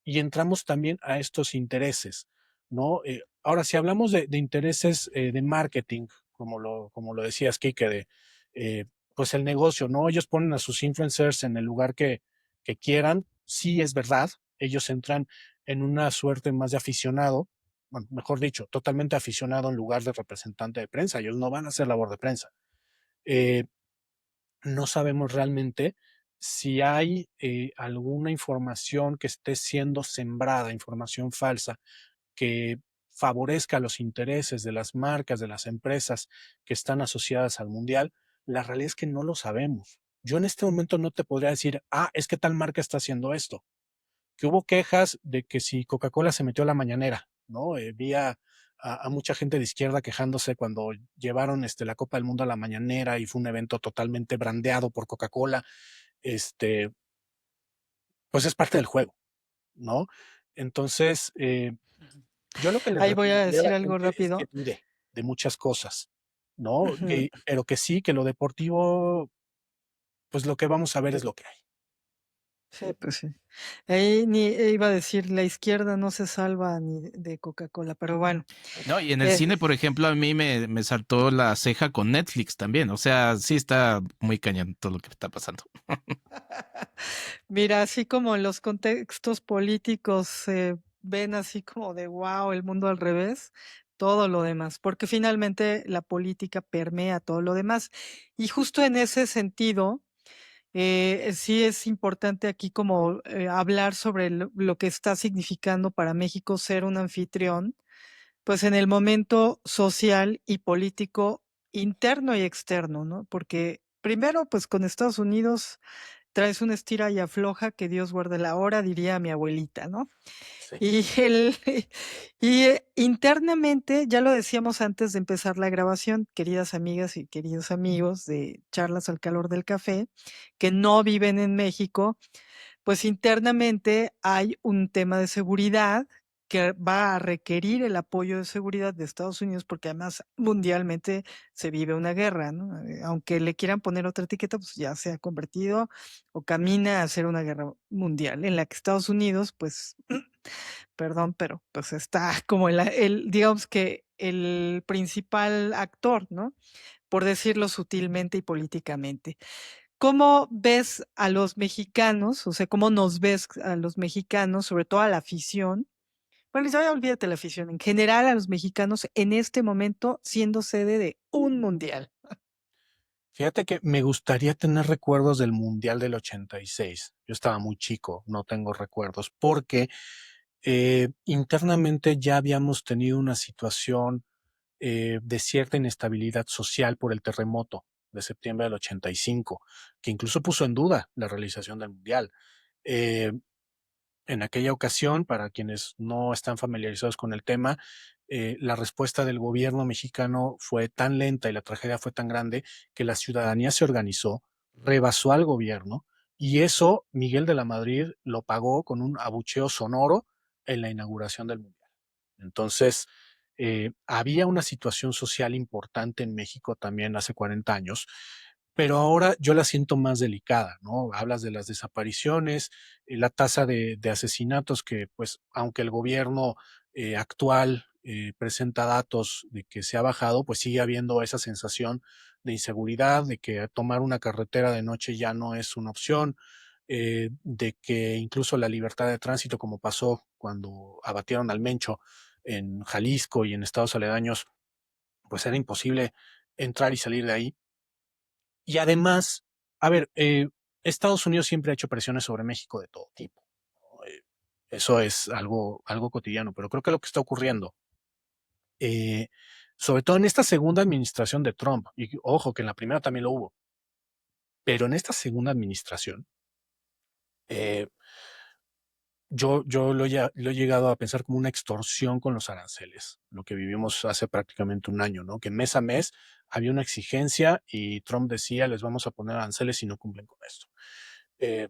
y entramos también a estos intereses, ¿no? Ahora, si hablamos de intereses de marketing, como lo decías, Kike, eh, pues el negocio, ¿no? Ellos ponen a sus influencers en el lugar que quieran, sí es verdad, ellos entran en una suerte más de aficionado, bueno, mejor dicho, totalmente aficionado en lugar de representante de prensa, ellos no van a hacer labor de prensa. Eh, no sabemos realmente si hay alguna información que esté siendo sembrada, información falsa, que favorezca los intereses de las marcas, de las empresas que están asociadas al mundial, la realidad es que no lo sabemos. Yo en este momento no te podría decir, es que tal marca está haciendo esto. Que hubo quejas de que si Coca-Cola se metió a la mañanera, ¿no? Vi a mucha gente de izquierda quejándose cuando llevaron la Copa del Mundo a la mañanera y fue un evento totalmente brandeado por Coca-Cola. Este, pues es parte del juego, ¿no? Entonces, yo lo que le Ahí voy a recomendaría a la decir algo gente es que rápido. dude de muchas cosas, ¿no? Ujú. Pero que sí, que lo deportivo, pues lo que vamos a ver es lo que hay. Sí, pues sí. Ahí ni iba a decir, la izquierda no se salva ni de Coca-Cola, pero bueno. No, y en el Eh, cine, por ejemplo, a mí me saltó la ceja con Netflix también. O sea, sí está muy cañón todo lo que está pasando. Mira, así como en los contextos políticos se ven así como de wow, el mundo al revés, todo lo demás, porque finalmente la política permea todo lo demás. Y justo en ese sentido, sí es importante aquí como hablar sobre lo que está significando para México ser un anfitrión, pues en el momento social y político interno y externo, ¿no? Porque primero, pues con Estados Unidos traes una estira y afloja que Dios guarde la hora, diría mi abuelita, ¿no? Sí. Y internamente, ya lo decíamos antes de empezar la grabación, queridas amigas y queridos amigos de Charlas al Calor del Café, que no viven en México, pues internamente hay un tema de seguridad que va a requerir el apoyo de seguridad de Estados Unidos, porque además mundialmente se vive una guerra, ¿no? Aunque le quieran poner otra etiqueta, pues ya se ha convertido o camina a ser una guerra mundial, en la que Estados Unidos, pues, perdón, pero pues está como digamos que el principal actor, ¿no? Por decirlo sutilmente y políticamente. ¿Cómo ves a los mexicanos? O sea, ¿cómo nos ves a los mexicanos, sobre todo a la afición? Bueno, ya olvídate la afición, en general a los mexicanos en este momento siendo sede de un mundial. Fíjate que me gustaría tener recuerdos del Mundial del 86. Yo estaba muy chico, no tengo recuerdos, porque internamente ya habíamos tenido una situación de cierta inestabilidad social por el terremoto de septiembre del 85, que incluso puso en duda la realización del Mundial. Eh, en aquella ocasión, para quienes no están familiarizados con el tema, la respuesta del gobierno mexicano fue tan lenta y la tragedia fue tan grande que la ciudadanía se organizó, rebasó al gobierno y eso Miguel de la Madrid lo pagó con un abucheo sonoro en la inauguración del Mundial. Entonces, había una situación social importante en México también hace 40 años, pero ahora yo la siento más delicada, ¿no? Hablas de las desapariciones, la tasa de asesinatos que, pues, aunque el gobierno actual presenta datos de que se ha bajado, pues sigue habiendo esa sensación de inseguridad, de que tomar una carretera de noche ya no es una opción, de que incluso la libertad de tránsito, como pasó cuando abatieron al Mencho en Jalisco y en estados aledaños, pues era imposible entrar y salir de ahí. Y además, a ver, Estados Unidos siempre ha hecho presiones sobre México de todo tipo, ¿no? Eso es algo cotidiano, pero creo que lo que está ocurriendo, eh, sobre todo en esta segunda administración de Trump, y ojo que en la primera también lo hubo, pero en esta segunda administración, eh, yo lo he llegado a pensar como una extorsión con los aranceles, lo que vivimos hace prácticamente un año, ¿no? Que mes a mes había una exigencia y Trump decía, les vamos a poner aranceles si no cumplen con esto. Eh,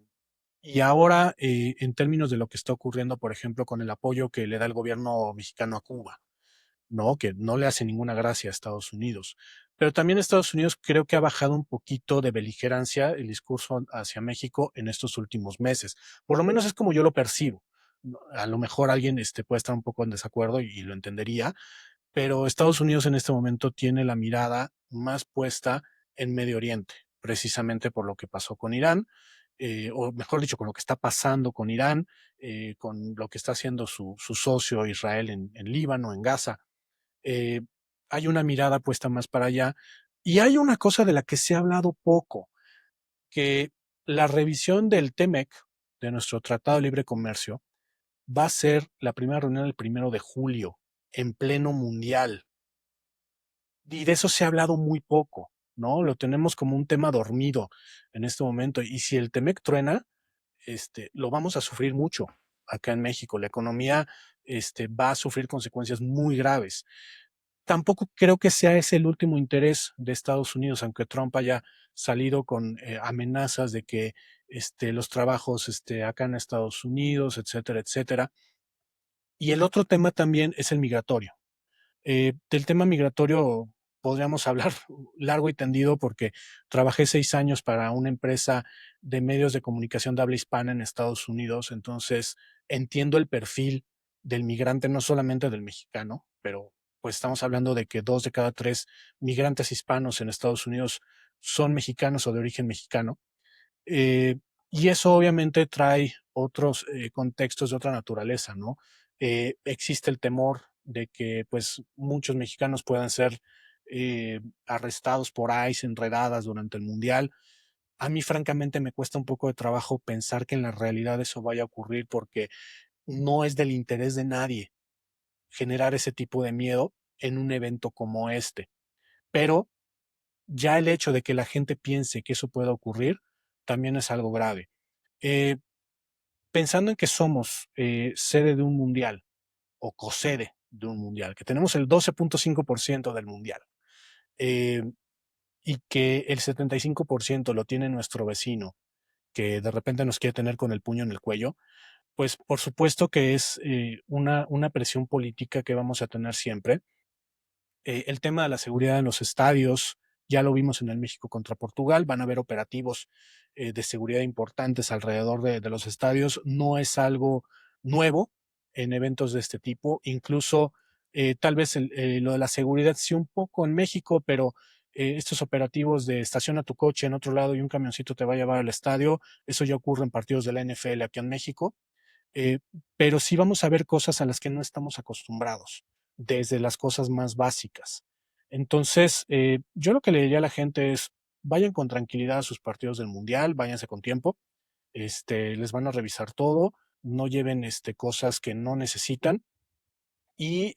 y ahora, en términos de lo que está ocurriendo, por ejemplo, con el apoyo que le da el gobierno mexicano a Cuba, ¿no? Que no le hace ninguna gracia a Estados Unidos. Pero también Estados Unidos creo que ha bajado un poquito de beligerancia el discurso hacia México en estos últimos meses. Por lo menos es como yo lo percibo. A lo mejor alguien puede estar un poco en desacuerdo y lo entendería, pero Estados Unidos en este momento tiene la mirada más puesta en Medio Oriente, precisamente por lo que pasó con Irán, o mejor dicho, con lo que está pasando con Irán, con lo que está haciendo su socio Israel en Líbano, en Gaza. eh, Hay una mirada puesta más para allá. Y hay una cosa de la que se ha hablado poco, que la revisión del TEMEC, de nuestro Tratado de Libre Comercio, va a ser la primera reunión el 1 de julio. en pleno mundial. Y de eso se ha hablado muy poco, ¿no? Lo tenemos como un tema dormido en este momento. Y si el Temec truena, lo vamos a sufrir mucho acá en México. La economía, va a sufrir consecuencias muy graves. Tampoco creo que sea ese el último interés de Estados Unidos, aunque Trump haya salido con amenazas de que los trabajos acá en Estados Unidos, etcétera, etcétera. Y el otro tema también es el migratorio. Del tema migratorio podríamos hablar largo y tendido porque trabajé 6 años para una empresa de medios de comunicación de habla hispana en Estados Unidos, entonces entiendo el perfil del migrante, no solamente del mexicano, pero pues estamos hablando de que 2 de cada 3 migrantes hispanos en Estados Unidos son mexicanos o de origen mexicano. Eh, y eso obviamente trae otros contextos de otra naturaleza, ¿no? Existe el temor de que pues muchos mexicanos puedan ser arrestados por ICE en redadas durante el Mundial. A mí francamente me cuesta un poco de trabajo pensar que en la realidad eso vaya a ocurrir porque no es del interés de nadie generar ese tipo de miedo en un evento como este. Pero ya el hecho de que la gente piense que eso pueda ocurrir también es algo grave. Eh, Pensando en que somos sede de un mundial o cosede de un mundial, que tenemos el 12.5% del mundial eh, y que el 75% lo tiene nuestro vecino, que de repente nos quiere tener con el puño en el cuello, pues por supuesto que es una presión política que vamos a tener siempre. El tema de la seguridad en los estadios, ya lo vimos en el México contra Portugal, van a haber operativos de seguridad importantes alrededor de los estadios, no es algo nuevo en eventos de este tipo, incluso tal vez lo de la seguridad sí un poco en México, pero estos operativos de estaciona tu coche en otro lado y un camioncito te va a llevar al estadio, eso ya ocurre en partidos de la NFL aquí en México, eh, pero sí vamos a ver cosas a las que no estamos acostumbrados, desde las cosas más básicas. Entonces, yo lo que le diría a la gente es, vayan con tranquilidad a sus partidos del Mundial, váyanse con tiempo, les van a revisar todo, no lleven cosas que no necesitan y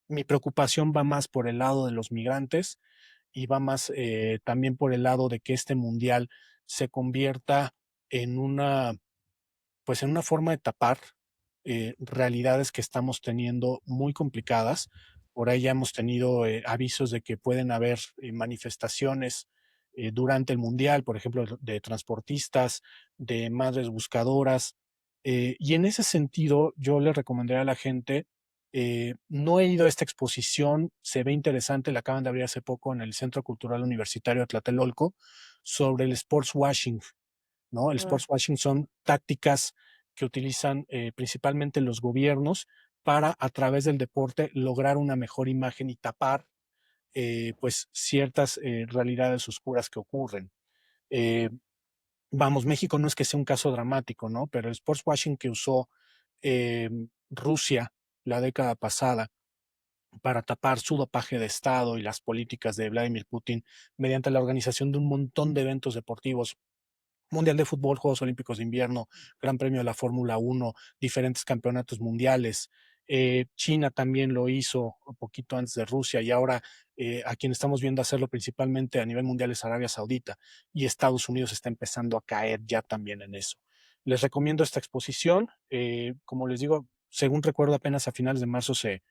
mi preocupación va más por el lado de los migrantes y va más también por el lado de que este Mundial se convierta en en una forma de tapar realidades que estamos teniendo muy complicadas. Por ahí ya hemos tenido avisos de que pueden haber manifestaciones durante el Mundial, por ejemplo, de transportistas, de madres buscadoras. Y en ese sentido, yo le recomendaría a la gente, no he ido a esta exposición, se ve interesante, la acaban de abrir hace poco en el Centro Cultural Universitario de Tlatelolco, sobre el sports washing, ¿no? El sports washing son tácticas que utilizan principalmente los gobiernos para, a través del deporte, lograr una mejor imagen y tapar pues ciertas realidades oscuras que ocurren. Eh, Vamos, México no es que sea un caso dramático, ¿no? Pero el sports washing que usó eh, Rusia la década pasada para tapar su dopaje de Estado y las políticas de Vladimir Putin mediante la organización de un montón de eventos deportivos, Mundial de Fútbol, Juegos Olímpicos de Invierno, Gran Premio de la Fórmula 1, diferentes campeonatos mundiales. China también lo hizo un poquito antes de Rusia y ahora a quien estamos viendo hacerlo principalmente a nivel mundial es Arabia Saudita y Estados Unidos está empezando a caer ya también en eso. Les recomiendo esta exposición. Como les digo, según recuerdo, apenas a finales de marzo se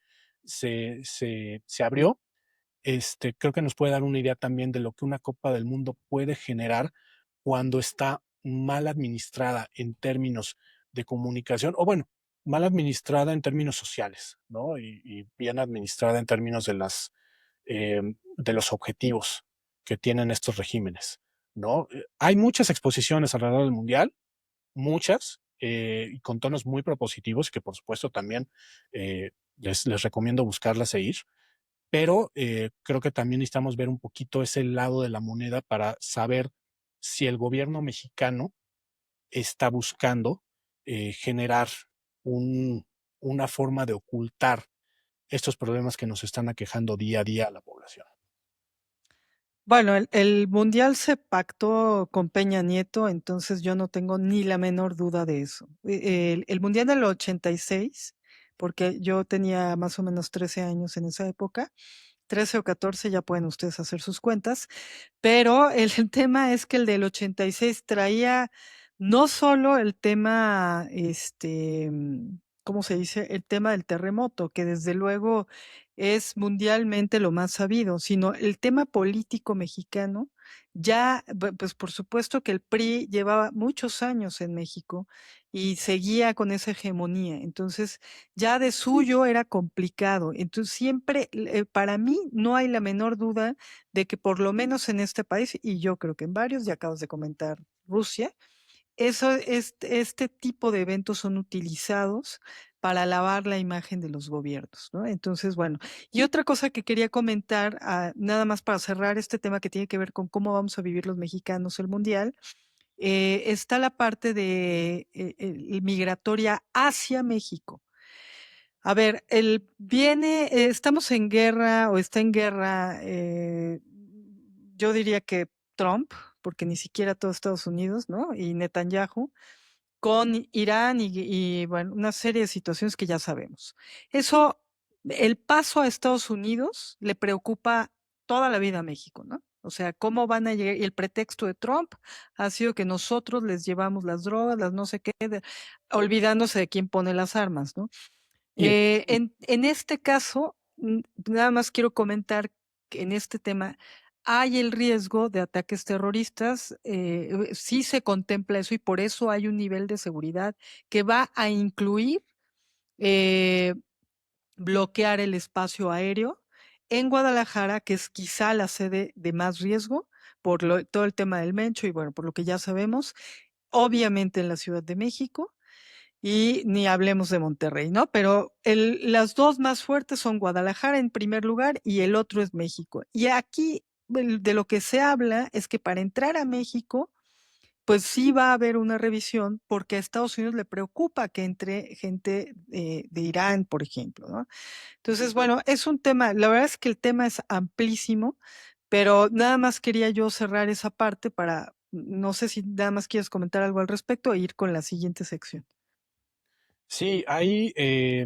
abrió. Creo que nos puede dar una idea también de lo que una Copa del Mundo puede generar cuando está mal administrada en términos de comunicación, o bueno, mal administrada en términos sociales, ¿no? Y bien administrada en términos de los objetivos que tienen estos regímenes, ¿no? Hay muchas exposiciones alrededor del Mundial, muchas, y con tonos muy propositivos, que por supuesto también les recomiendo buscarlas e ir, pero creo que también necesitamos ver un poquito ese lado de la moneda para saber si el gobierno mexicano está buscando generar un, una forma de ocultar estos problemas que nos están aquejando día a día a la población. Bueno, el mundial se pactó con Peña Nieto, entonces yo no tengo ni la menor duda de eso. El mundial del 86 porque yo tenía más o menos 13 años en esa época, 13 o 14, ya pueden ustedes hacer sus cuentas, pero el tema es que el del 86 traía no solo el tema, ¿cómo se dice? El tema del terremoto, que desde luego es mundialmente lo más sabido, sino el tema político mexicano. Ya, pues por supuesto que el PRI llevaba muchos años en México y seguía con esa hegemonía. Entonces, ya de suyo era complicado. Entonces, siempre, para mí, no hay la menor duda de que por lo menos en este país, y yo creo que en varios, ya acabas de comentar Rusia, este tipo de eventos son utilizados para lavar la imagen de los gobiernos, ¿no? Entonces, bueno, y otra cosa que quería comentar, nada más para cerrar este tema que tiene que ver con cómo vamos a vivir los mexicanos el mundial, está la parte de migratoria hacia México. A ver, estamos en guerra o está en guerra, yo diría que Trump, porque ni siquiera todo Estados Unidos, ¿no? Y Netanyahu, con Irán y, bueno, una serie de situaciones que ya sabemos. Eso, el paso a Estados Unidos le preocupa toda la vida a México, ¿no? O sea, ¿cómo van a llegar? Y el pretexto de Trump ha sido que nosotros les llevamos las drogas, las no sé qué, olvidándose de quién pone las armas, ¿no? Y En este caso, nada más quiero comentar que en este tema hay el riesgo de ataques terroristas, sí se contempla eso y por eso hay un nivel de seguridad que va a incluir eh, bloquear el espacio aéreo en Guadalajara, que es quizá la sede de más riesgo por todo el tema del Mencho y bueno, por lo que ya sabemos, obviamente en la Ciudad de México y ni hablemos de Monterrey, ¿no? Pero las dos más fuertes son Guadalajara en primer lugar y el otro es México. Y aquí de lo que se habla es que para entrar a México, pues sí va a haber una revisión porque a Estados Unidos le preocupa que entre gente de Irán, por ejemplo, ¿no? Entonces, bueno, es un tema, la verdad es que el tema es amplísimo, pero nada más quería yo cerrar esa parte para, no sé si nada más quieres comentar algo al respecto e ir con la siguiente sección. sí, eh,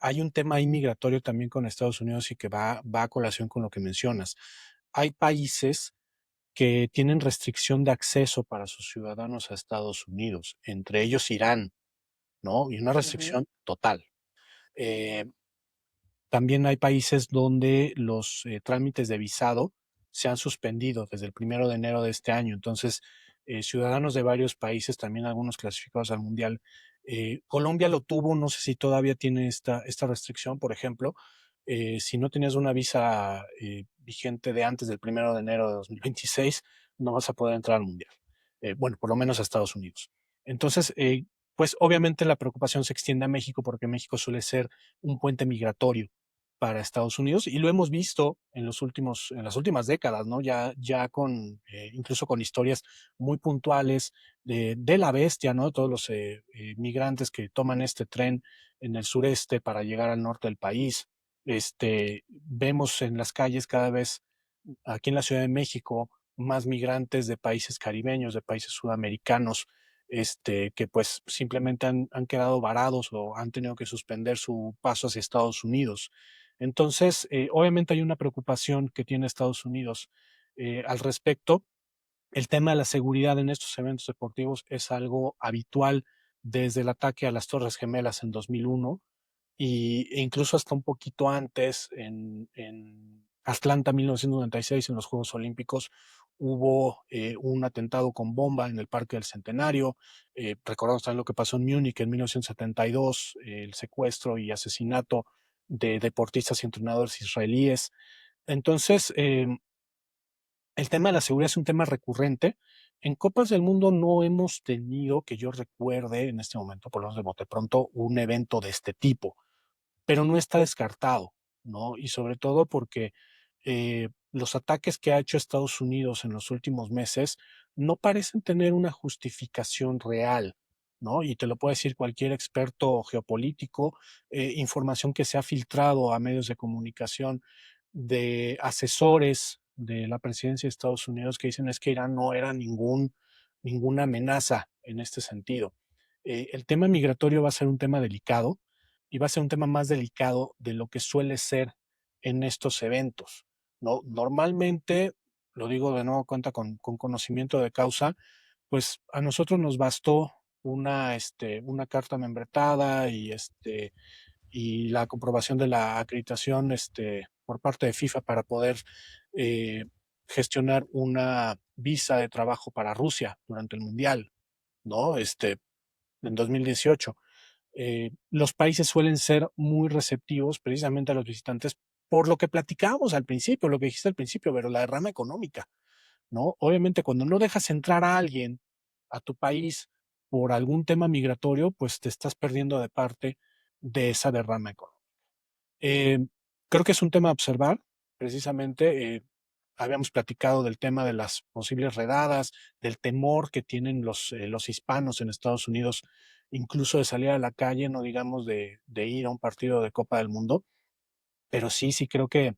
hay un tema ahí migratorio también con Estados Unidos y que va a colación con lo que mencionas. Hay países que tienen restricción de acceso para sus ciudadanos a Estados Unidos, entre ellos Irán, ¿no? Y una Ujú. restricción total. Eh, También hay países donde los trámites de visado se han suspendido desde el 1 de enero de este año. Entonces, ciudadanos de varios países, también algunos clasificados al Mundial. Colombia lo tuvo, no sé si todavía tiene esta restricción, por ejemplo. Si no tenías una visa vigente de antes del 1 de enero de 2026, no vas a poder entrar al Mundial. Bueno, por lo menos a Estados Unidos. Entonces, pues obviamente la preocupación se extiende a México porque México suele ser un puente migratorio para Estados Unidos y lo hemos visto en en las últimas décadas, ¿no? Ya con, incluso con historias muy puntuales de la bestia, ¿no? Todos los migrantes que toman este tren en el sureste para llegar al norte del país. Vemos en las calles cada vez, aquí en la Ciudad de México, más migrantes de países caribeños, de países sudamericanos, que pues simplemente han quedado varados o han tenido que suspender su paso hacia Estados Unidos. Entonces, obviamente hay una preocupación que tiene Estados Unidos al respecto. El tema de la seguridad en estos eventos deportivos es algo habitual desde el ataque a las Torres Gemelas en 2001 e incluso hasta un poquito antes, en Atlanta 1996, en los Juegos Olímpicos, hubo un atentado con bomba en el Parque del Centenario. Recordamos también lo que pasó en Múnich en 1972, el secuestro y asesinato de deportistas y entrenadores israelíes. Entonces, el tema de la seguridad es un tema recurrente. En Copas del Mundo no hemos tenido, que yo recuerde en este momento, por lo menos de bote pronto, un evento de este tipo, pero no está descartado, ¿no? Y sobre todo porque los ataques que ha hecho Estados Unidos en los últimos meses no parecen tener una justificación real, ¿no? Y te lo puede decir cualquier experto geopolítico, información que se ha filtrado a medios de comunicación de asesores de la presidencia de Estados Unidos que dicen es que Irán no era ninguna amenaza en este sentido. El tema migratorio va a ser un tema delicado y va a ser un tema más delicado de lo que suele ser en estos eventos, ¿no? Normalmente, lo digo de nuevo cuenta con conocimiento de causa, pues a nosotros nos bastó una carta membretada y la comprobación de la acreditación por parte de FIFA para poder eh, gestionar una visa de trabajo para Rusia durante el Mundial, ¿no? En 2018. Los países suelen ser muy receptivos precisamente a los visitantes por lo que platicábamos al principio, lo que dijiste al principio, pero la derrama económica, ¿no? Obviamente, cuando no dejas entrar a alguien a tu país por algún tema migratorio, pues te estás perdiendo de parte de esa derrama económica. Eh, Creo que es un tema a observar, precisamente. Habíamos platicado del tema de las posibles redadas, del temor que tienen los hispanos en Estados Unidos, incluso de salir a la calle, no digamos de ir a un partido de Copa del Mundo, pero sí creo que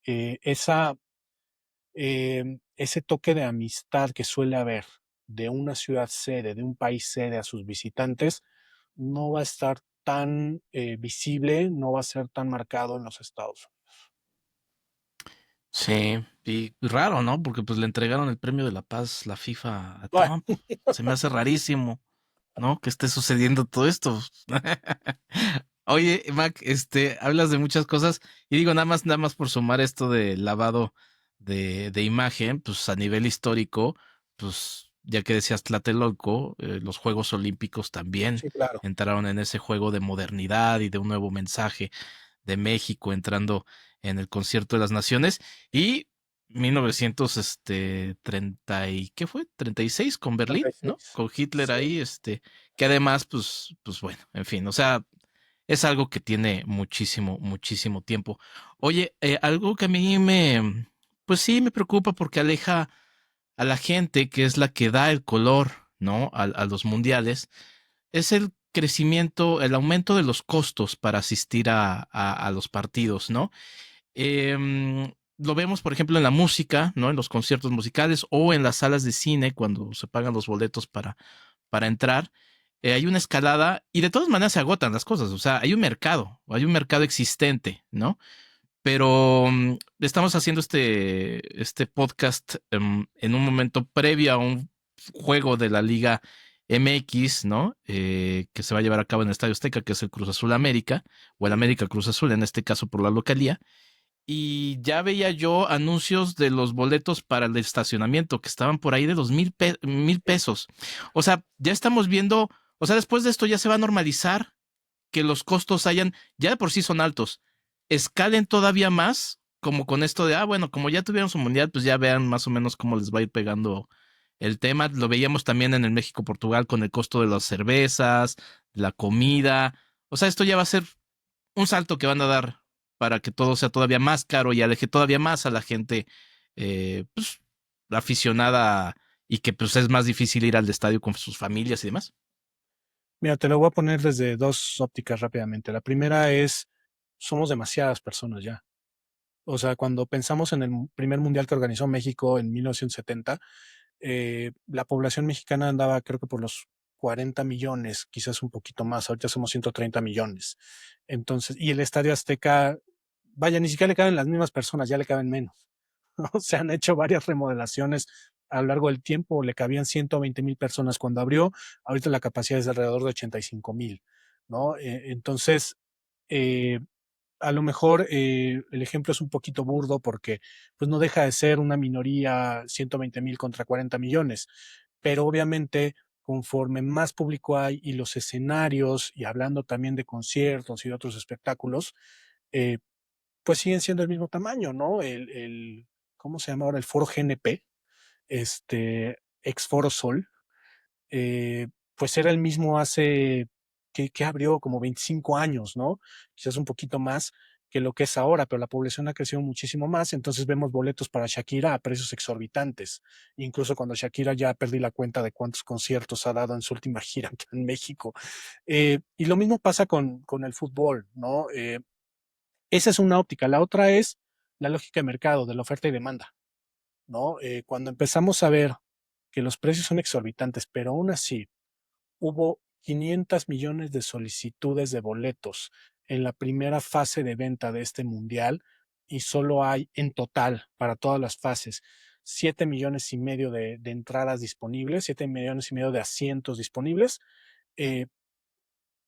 eh, esa, ese toque de amistad que suele haber de una ciudad sede, de un país sede a sus visitantes, no va a estar tan visible, no va a ser tan marcado en los Estados Unidos. Sí, y raro, ¿no? Porque pues le entregaron el premio de la paz, la FIFA, a Bueno, Trump. Se me hace rarísimo, ¿no? Que esté sucediendo todo esto. Oye, Mac, hablas de muchas cosas y digo nada más por sumar esto de lavado de imagen, pues a nivel histórico, pues ya que decías Tlatelolco, los Juegos Olímpicos también sí, claro. entraron en ese juego de modernidad y de un nuevo mensaje de México entrando en el Concierto de las Naciones y 1930 y ¿qué fue? 36 con Berlín, ¿no? 36. Con Hitler Sí. ahí, que además, pues bueno, en fin, o sea, es algo que tiene muchísimo tiempo. Oye, algo que a mí pues sí me preocupa porque aleja a la gente que es la que da el color, ¿no? A los mundiales, es el crecimiento, el aumento de los costos para asistir a los partidos, ¿no? Lo vemos, por ejemplo, en la música, ¿no? En los conciertos musicales o en las salas de cine cuando se pagan los boletos para entrar. Hay una escalada y de todas maneras se agotan las cosas. O sea, hay un mercado existente, ¿no? Pero estamos haciendo este podcast en un momento previo a un juego de la Liga MX, ¿no? Que se va a llevar a cabo en el Estadio Azteca, que es el Cruz Azul América, o el América Cruz Azul, en este caso por la localía. Y ya veía yo anuncios de los boletos para el estacionamiento que estaban por ahí de los mil pesos. O sea, ya estamos viendo, o sea, después de esto ya se va a normalizar que los costos hayan, ya de por sí son altos, escalen todavía más, como con esto de, bueno, como ya tuvieron su mundial, pues ya vean más o menos cómo les va a ir pegando el tema. Lo veíamos también en el México-Portugal con el costo de las cervezas, la comida. O sea, esto ya va a ser un salto que van a dar para que todo sea todavía más caro y aleje todavía más a la gente pues, aficionada y que pues es más difícil ir al estadio con sus familias y demás. Mira, te lo voy a poner desde dos ópticas rápidamente. La primera es, somos demasiadas personas ya. O sea, cuando pensamos en el primer mundial que organizó México en 1970, la población mexicana andaba creo que por los 40 millones, quizás un poquito más. Ahorita somos 130 millones. Entonces, y el Estadio Azteca, vaya, ni siquiera le caben las mismas personas, ya le caben menos. ¿No? Se han hecho varias remodelaciones a lo largo del tiempo, le cabían 120,000 personas cuando abrió, ahorita la capacidad es de alrededor de 85,000, ¿no? Entonces, eh, a lo mejor el ejemplo es un poquito burdo porque pues no deja de ser una minoría 120,000 contra 40 millones, pero obviamente conforme más público hay y los escenarios, y hablando también de conciertos y de otros espectáculos, eh, pues siguen siendo el mismo tamaño, ¿no? ¿Cómo se llama ahora? El Foro GNP, ex Foro Sol, pues era el mismo hace, que abrió como 25 años, ¿no? Quizás un poquito más que lo que es ahora, pero la población ha crecido muchísimo más, entonces vemos boletos para Shakira a precios exorbitantes. Incluso cuando Shakira ya perdí la cuenta de cuántos conciertos ha dado en su última gira aquí en México. Y lo mismo pasa con el fútbol, ¿no? Esa es una óptica. La otra es la lógica de mercado, de la oferta y demanda, ¿no? Cuando empezamos a ver que los precios son exorbitantes, pero aún así hubo 500 millones de solicitudes de boletos en la primera fase de venta de este mundial y solo hay en total para todas las fases 7 millones y medio de entradas disponibles, 7 millones y medio de asientos disponibles, eh,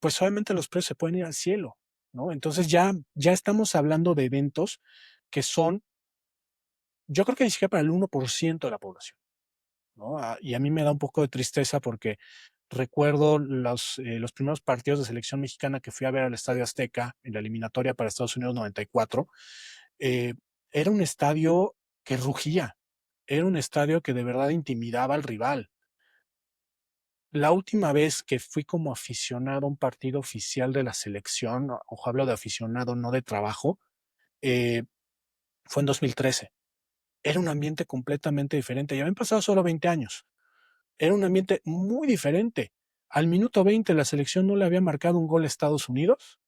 pues obviamente los precios se pueden ir al cielo, ¿no? Entonces ya estamos hablando de eventos que son, yo creo que ni siquiera para el 1% de la población, ¿no? Y a mí me da un poco de tristeza porque recuerdo los primeros partidos de selección mexicana que fui a ver al Estadio Azteca en la eliminatoria para Estados Unidos 94. eh, Era un estadio que rugía, era un estadio que de verdad intimidaba al rival. La última vez que fui como aficionado a un partido oficial de la selección, ojo, hablo de aficionado, no de trabajo, eh, fue en 2013. Era un ambiente completamente diferente. Ya habían pasado solo 20 años. Era un ambiente muy diferente. Al minuto 20 la selección no le había marcado un gol a Estados Unidos,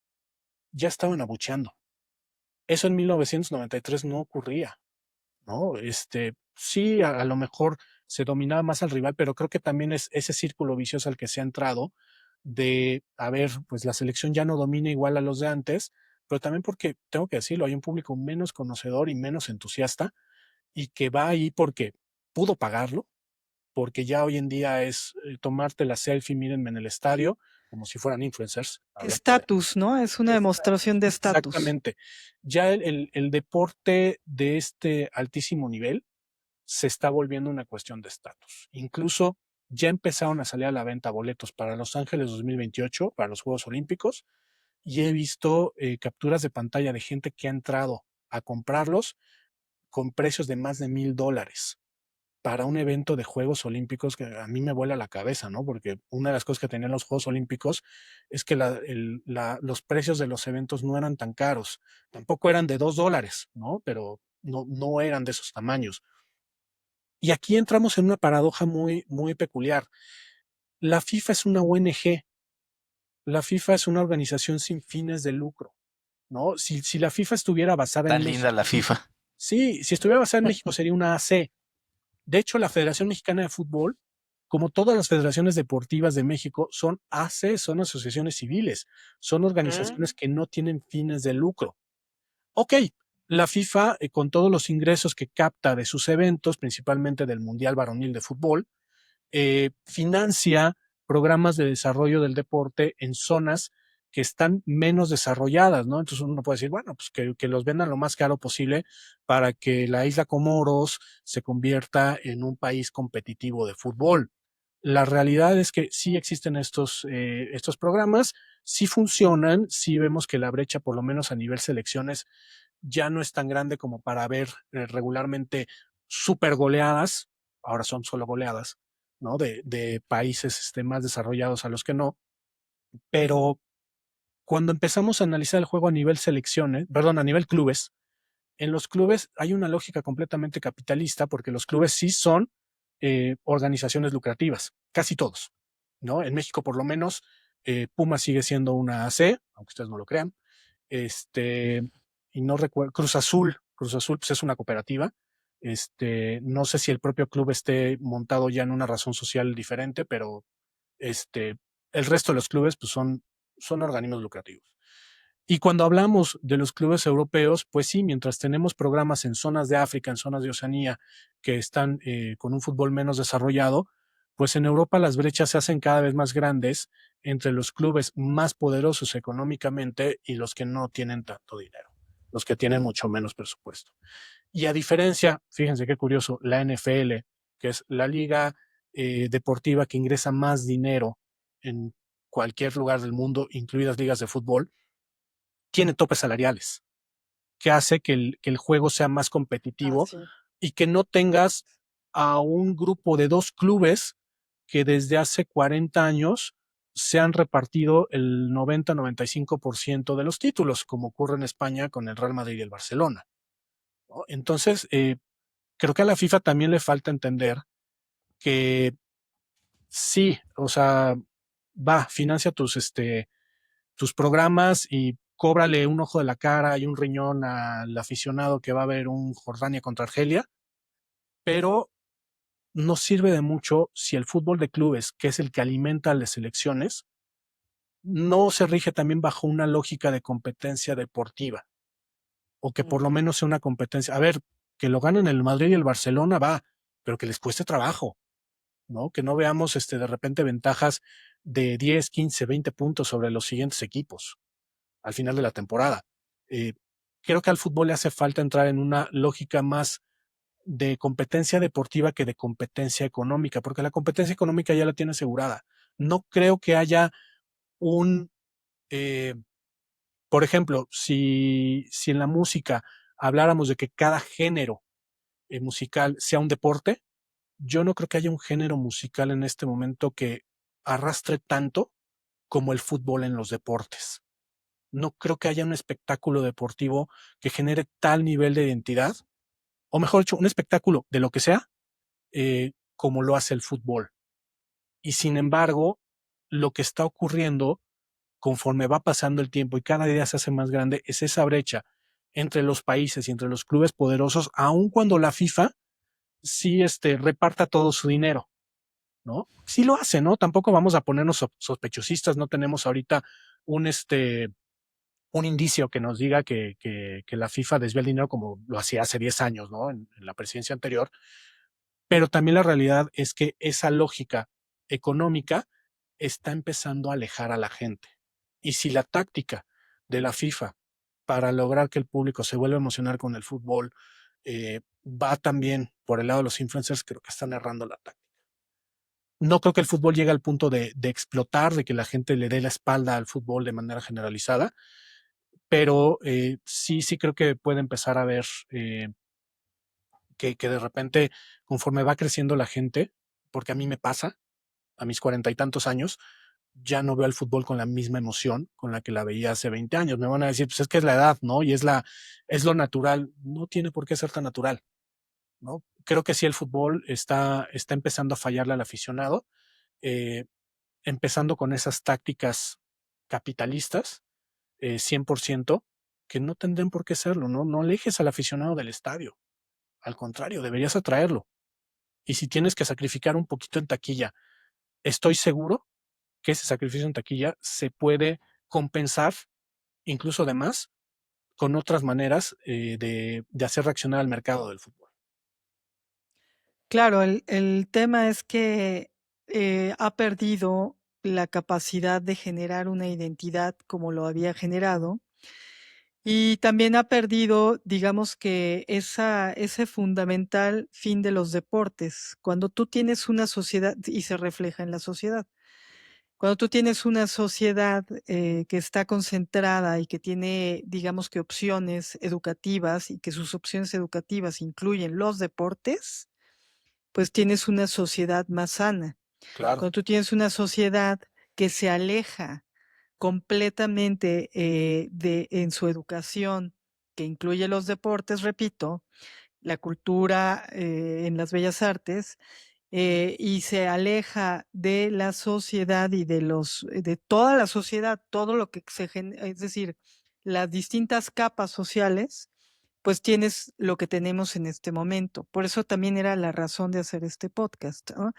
ya estaban abucheando. Eso en 1993 no ocurría, ¿no? Sí, a lo mejor se dominaba más al rival, pero creo que también es ese círculo vicioso al que se ha entrado de, a ver, pues la selección ya no domina igual a los de antes, pero también porque, tengo que decirlo, hay un público menos conocedor y menos entusiasta y que va ahí porque pudo pagarlo, porque ya hoy en día es tomarte la selfie, mírenme en el estadio, como si fueran influencers, hablando de... Estatus, ¿no? Es una demostración de estatus. Exactamente. Ya el deporte de este altísimo nivel se está volviendo una cuestión de estatus. Incluso ya empezaron a salir a la venta boletos para Los Ángeles 2028, para los Juegos Olímpicos, y he visto capturas de pantalla de gente que ha entrado a comprarlos con precios de más de $1,000 para un evento de Juegos Olímpicos que a mí me vuela la cabeza, ¿no? Porque una de las cosas que tenían los Juegos Olímpicos es que los precios de los eventos no eran tan caros. Tampoco eran de $2, ¿no? Pero no eran de esos tamaños. Y aquí entramos en una paradoja muy, muy peculiar. La FIFA es una ONG. La FIFA es una organización sin fines de lucro, ¿no? Si la FIFA estuviera basada en Tan linda la México, FIFA. sí, si estuviera basada en México sería una AC. De hecho, la Federación Mexicana de Fútbol, como todas las federaciones deportivas de México, son AC, son asociaciones civiles, son organizaciones que no tienen fines de lucro. Ok, la FIFA, con todos los ingresos que capta de sus eventos, principalmente del Mundial Varonil de Fútbol, financia programas de desarrollo del deporte en zonas que están menos desarrolladas, ¿no? Entonces uno puede decir, bueno, pues que los vendan lo más caro posible para que la isla Comoros se convierta en un país competitivo de fútbol. La realidad es que sí existen estos programas, sí funcionan, sí vemos que la brecha, por lo menos a nivel selecciones, ya no es tan grande como para ver regularmente super goleadas, ahora son solo goleadas, ¿no? De países más desarrollados a los que no, pero cuando empezamos a analizar el juego a nivel selecciones, perdón, a nivel clubes, en los clubes hay una lógica completamente capitalista porque los clubes sí son organizaciones lucrativas, casi todos, ¿no? En México, por lo menos, Puma sigue siendo una AC, aunque ustedes no lo crean. Y no recuerdo, Cruz Azul pues es una cooperativa. No sé si el propio club esté montado ya en una razón social diferente, pero el resto de los clubes pues son organismos lucrativos. Y cuando hablamos de los clubes europeos, pues sí, mientras tenemos programas en zonas de África, en zonas de Oceanía, que están con un fútbol menos desarrollado, pues en Europa las brechas se hacen cada vez más grandes entre los clubes más poderosos económicamente y los que no tienen tanto dinero, los que tienen mucho menos presupuesto. Y a diferencia, fíjense qué curioso, la NFL, que es la liga deportiva que ingresa más dinero en cualquier lugar del mundo, incluidas ligas de fútbol, tiene topes salariales, que hace que el juego sea más Ah, competitivo sí. y que no tengas a un grupo de dos clubes que desde hace 40 años se han repartido el 90-95% de los títulos, como ocurre en España con el Real Madrid y el Barcelona, ¿no? Entonces, creo que a la FIFA también le falta entender que sí, o sea, financia tus programas y cóbrale un ojo de la cara y un riñón al aficionado que va a ver un Jordania contra Argelia, pero no sirve de mucho si el fútbol de clubes, que es el que alimenta a las selecciones, no se rige también bajo una lógica de competencia deportiva, o que por lo menos sea una competencia. A ver, que lo ganen el Madrid y el Barcelona, va, pero que les cueste trabajo, ¿no? Que no veamos de repente ventajas de 10, 15, 20 puntos sobre los siguientes equipos al final de la temporada. Eh, Creo que al fútbol le hace falta entrar en una lógica más de competencia deportiva que de competencia económica, porque la competencia económica ya la tiene asegurada. No creo que haya un, eh, por ejemplo, si en la música habláramos de que cada género musical sea un deporte, yo no creo que haya un género musical en este momento que arrastre tanto como el fútbol en los deportes. No creo que haya un espectáculo deportivo que genere tal nivel de identidad, o mejor dicho, un espectáculo de lo que sea, como lo hace el fútbol. Y sin embargo, lo que está ocurriendo conforme va pasando el tiempo y cada día se hace más grande es esa brecha entre los países y entre los clubes poderosos, aun cuando la FIFA sí reparta todo su dinero, ¿no? Sí lo hace, ¿no? Tampoco vamos a ponernos sospechosistas, no tenemos ahorita un, un indicio que nos diga que la FIFA desvía el dinero como lo hacía hace 10 años, ¿no? En la presidencia anterior. Pero también la realidad es que esa lógica económica está empezando a alejar a la gente. Y si la táctica de la FIFA para lograr que el público se vuelva a emocionar con el fútbol va también por el lado de los influencers, creo que están errando la táctica. No creo que el fútbol llegue al punto de explotar, de que la gente le dé la espalda al fútbol de manera generalizada, pero sí creo que puede empezar a ver que de repente, conforme va creciendo la gente, porque a mí me pasa, a mis 40 y tantos años, ya no veo el fútbol con la misma emoción con la que la veía hace 20 años. Me van a decir, pues es que es la edad, ¿no? Y es lo natural. No tiene por qué ser tan natural, ¿no? Creo que sí el fútbol está empezando a fallarle al aficionado, eh, empezando con esas tácticas capitalistas, 100%, que no tendrían por qué serlo, ¿no? No alejes al aficionado del estadio. Al contrario, deberías atraerlo. Y si tienes que sacrificar un poquito en taquilla, estoy seguro que ese sacrificio en taquilla se puede compensar, incluso de más, con otras maneras de hacer reaccionar al mercado del fútbol. Claro, el tema es que ha perdido la capacidad de generar una identidad como lo había generado y también ha perdido, digamos que ese fundamental fin de los deportes. Cuando tú tienes una sociedad, y se refleja en la sociedad, cuando tú tienes una sociedad que está concentrada y que tiene, digamos que opciones educativas y que sus opciones educativas incluyen los deportes, pues tienes una sociedad más sana. Claro. Cuando tú tienes una sociedad que se aleja completamente en su educación, que incluye los deportes, repito, la cultura en las bellas artes, y se aleja de la sociedad y de toda la sociedad, todo lo que es decir, las distintas capas sociales, pues tienes lo que tenemos en este momento. Por eso también era la razón de hacer este podcast, ¿no?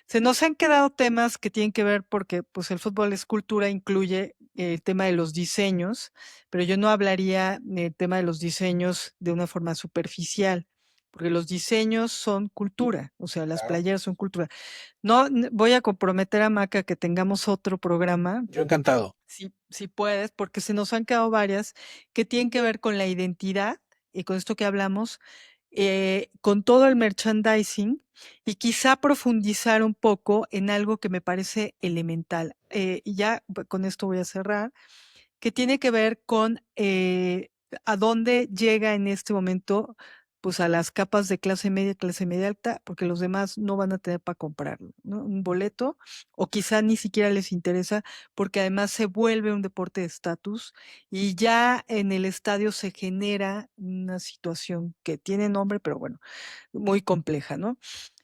Se nos han quedado temas que tienen que ver porque pues el fútbol es cultura, incluye el tema de los diseños, pero yo no hablaría del tema de los diseños de una forma superficial, porque los diseños son cultura, o sea, las Claro. playeras son cultura. No voy a comprometer a Maca que tengamos otro programa, Yo encantado. si puedes, porque se nos han quedado varias que tienen que ver con la identidad y con esto que hablamos, con todo el merchandising y quizá profundizar un poco en algo que me parece elemental. Y ya con esto voy a cerrar, que tiene que ver con a dónde llega en este momento, pues a las capas de clase media alta, porque los demás no van a tener para comprarlo, ¿no? Un boleto, o quizá ni siquiera les interesa, porque además se vuelve un deporte de estatus y ya en el estadio se genera una situación que tiene nombre, pero bueno, muy compleja, ¿no?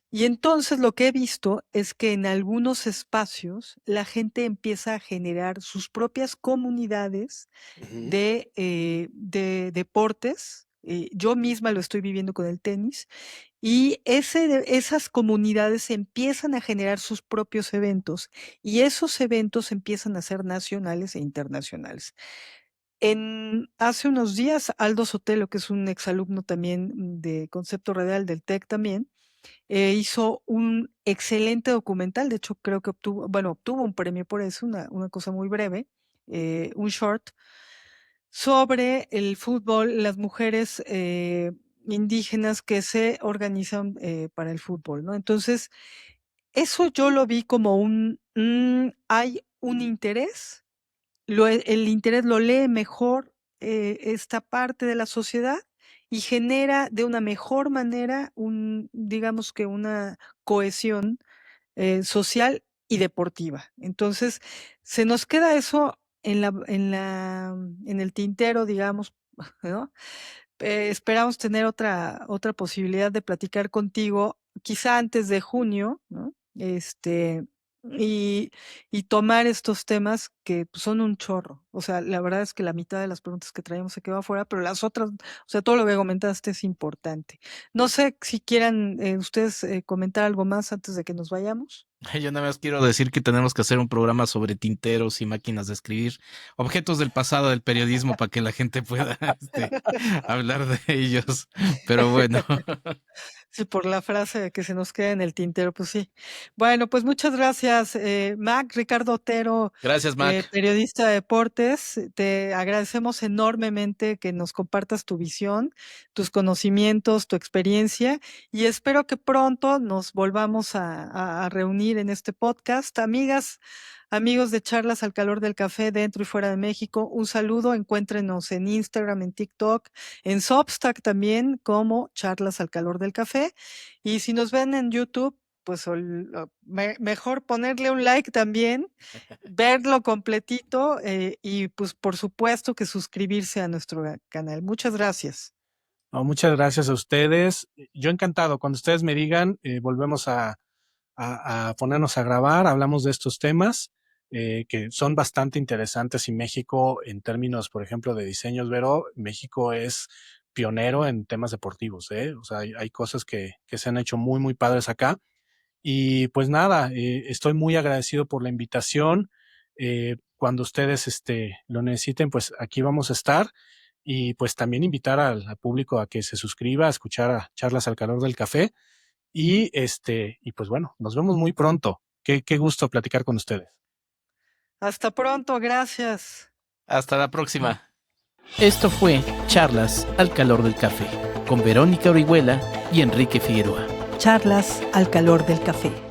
Y entonces lo que he visto es que en algunos espacios la gente empieza a generar sus propias comunidades Ujú. de deportes yo misma lo estoy viviendo con el tenis, y esas comunidades empiezan a generar sus propios eventos, y esos eventos empiezan a ser nacionales e internacionales. Hace unos días, Aldo Sotelo, que es un exalumno también de Concepto Radial del TEC también, hizo un excelente documental. De hecho, creo que obtuvo un premio por eso, una cosa muy breve, un short, sobre el fútbol, las mujeres indígenas que se organizan para el fútbol, ¿no? Entonces, eso yo lo vi como hay un interés, el interés lo lee mejor esta parte de la sociedad y genera de una mejor manera digamos que una cohesión social y deportiva. Entonces, se nos queda eso en el tintero, digamos, ¿no? Esperamos tener otra posibilidad de platicar contigo, quizá antes de junio, ¿no? Y, y tomar estos temas que pues, son un chorro. O sea, la verdad es que la mitad de las preguntas que traemos se quedó afuera, pero las otras, o sea, todo lo que comentaste es importante. No sé si quieran ustedes comentar algo más antes de que nos vayamos. Yo nada más quiero decir que tenemos que hacer un programa sobre tinteros y máquinas de escribir, objetos del pasado del periodismo para que la gente pueda hablar de ellos. Pero bueno. Sí, por la frase de que se nos queda en el tintero, pues sí. Bueno, pues muchas gracias, Mac, Ricardo Otero, Gracias, Mac. periodista de deportes. Te agradecemos enormemente que nos compartas tu visión, tus conocimientos, tu experiencia, y espero que pronto nos volvamos a reunir en este podcast. Amigas, amigos de Charlas al Calor del Café dentro y fuera de México, un saludo. Encuéntrenos en Instagram, en TikTok, en Substack también como Charlas al Calor del Café. Y si nos ven en YouTube, pues mejor ponerle un like también, verlo completito y pues por supuesto que suscribirse a nuestro canal. Muchas gracias. No, muchas gracias a ustedes. Yo encantado. Cuando ustedes me digan, volvemos a ponernos a grabar, hablamos de estos temas que son bastante interesantes y México en términos, por ejemplo, de diseños, Vero, México es pionero en temas deportivos, ¿eh? O sea, hay cosas que se han hecho muy, muy padres acá. Y pues nada, estoy muy agradecido por la invitación. Cuando ustedes lo necesiten, pues aquí vamos a estar. Y pues también invitar al público a que se suscriba, a escuchar a Charlas al Calor del Café. Y pues bueno, nos vemos muy pronto. Qué gusto platicar con ustedes. Hasta pronto, gracias. Hasta la próxima. Esto fue Charlas al Calor del Café con Verónica Orihuela y Enrique Figueroa. Charlas al Calor del Café.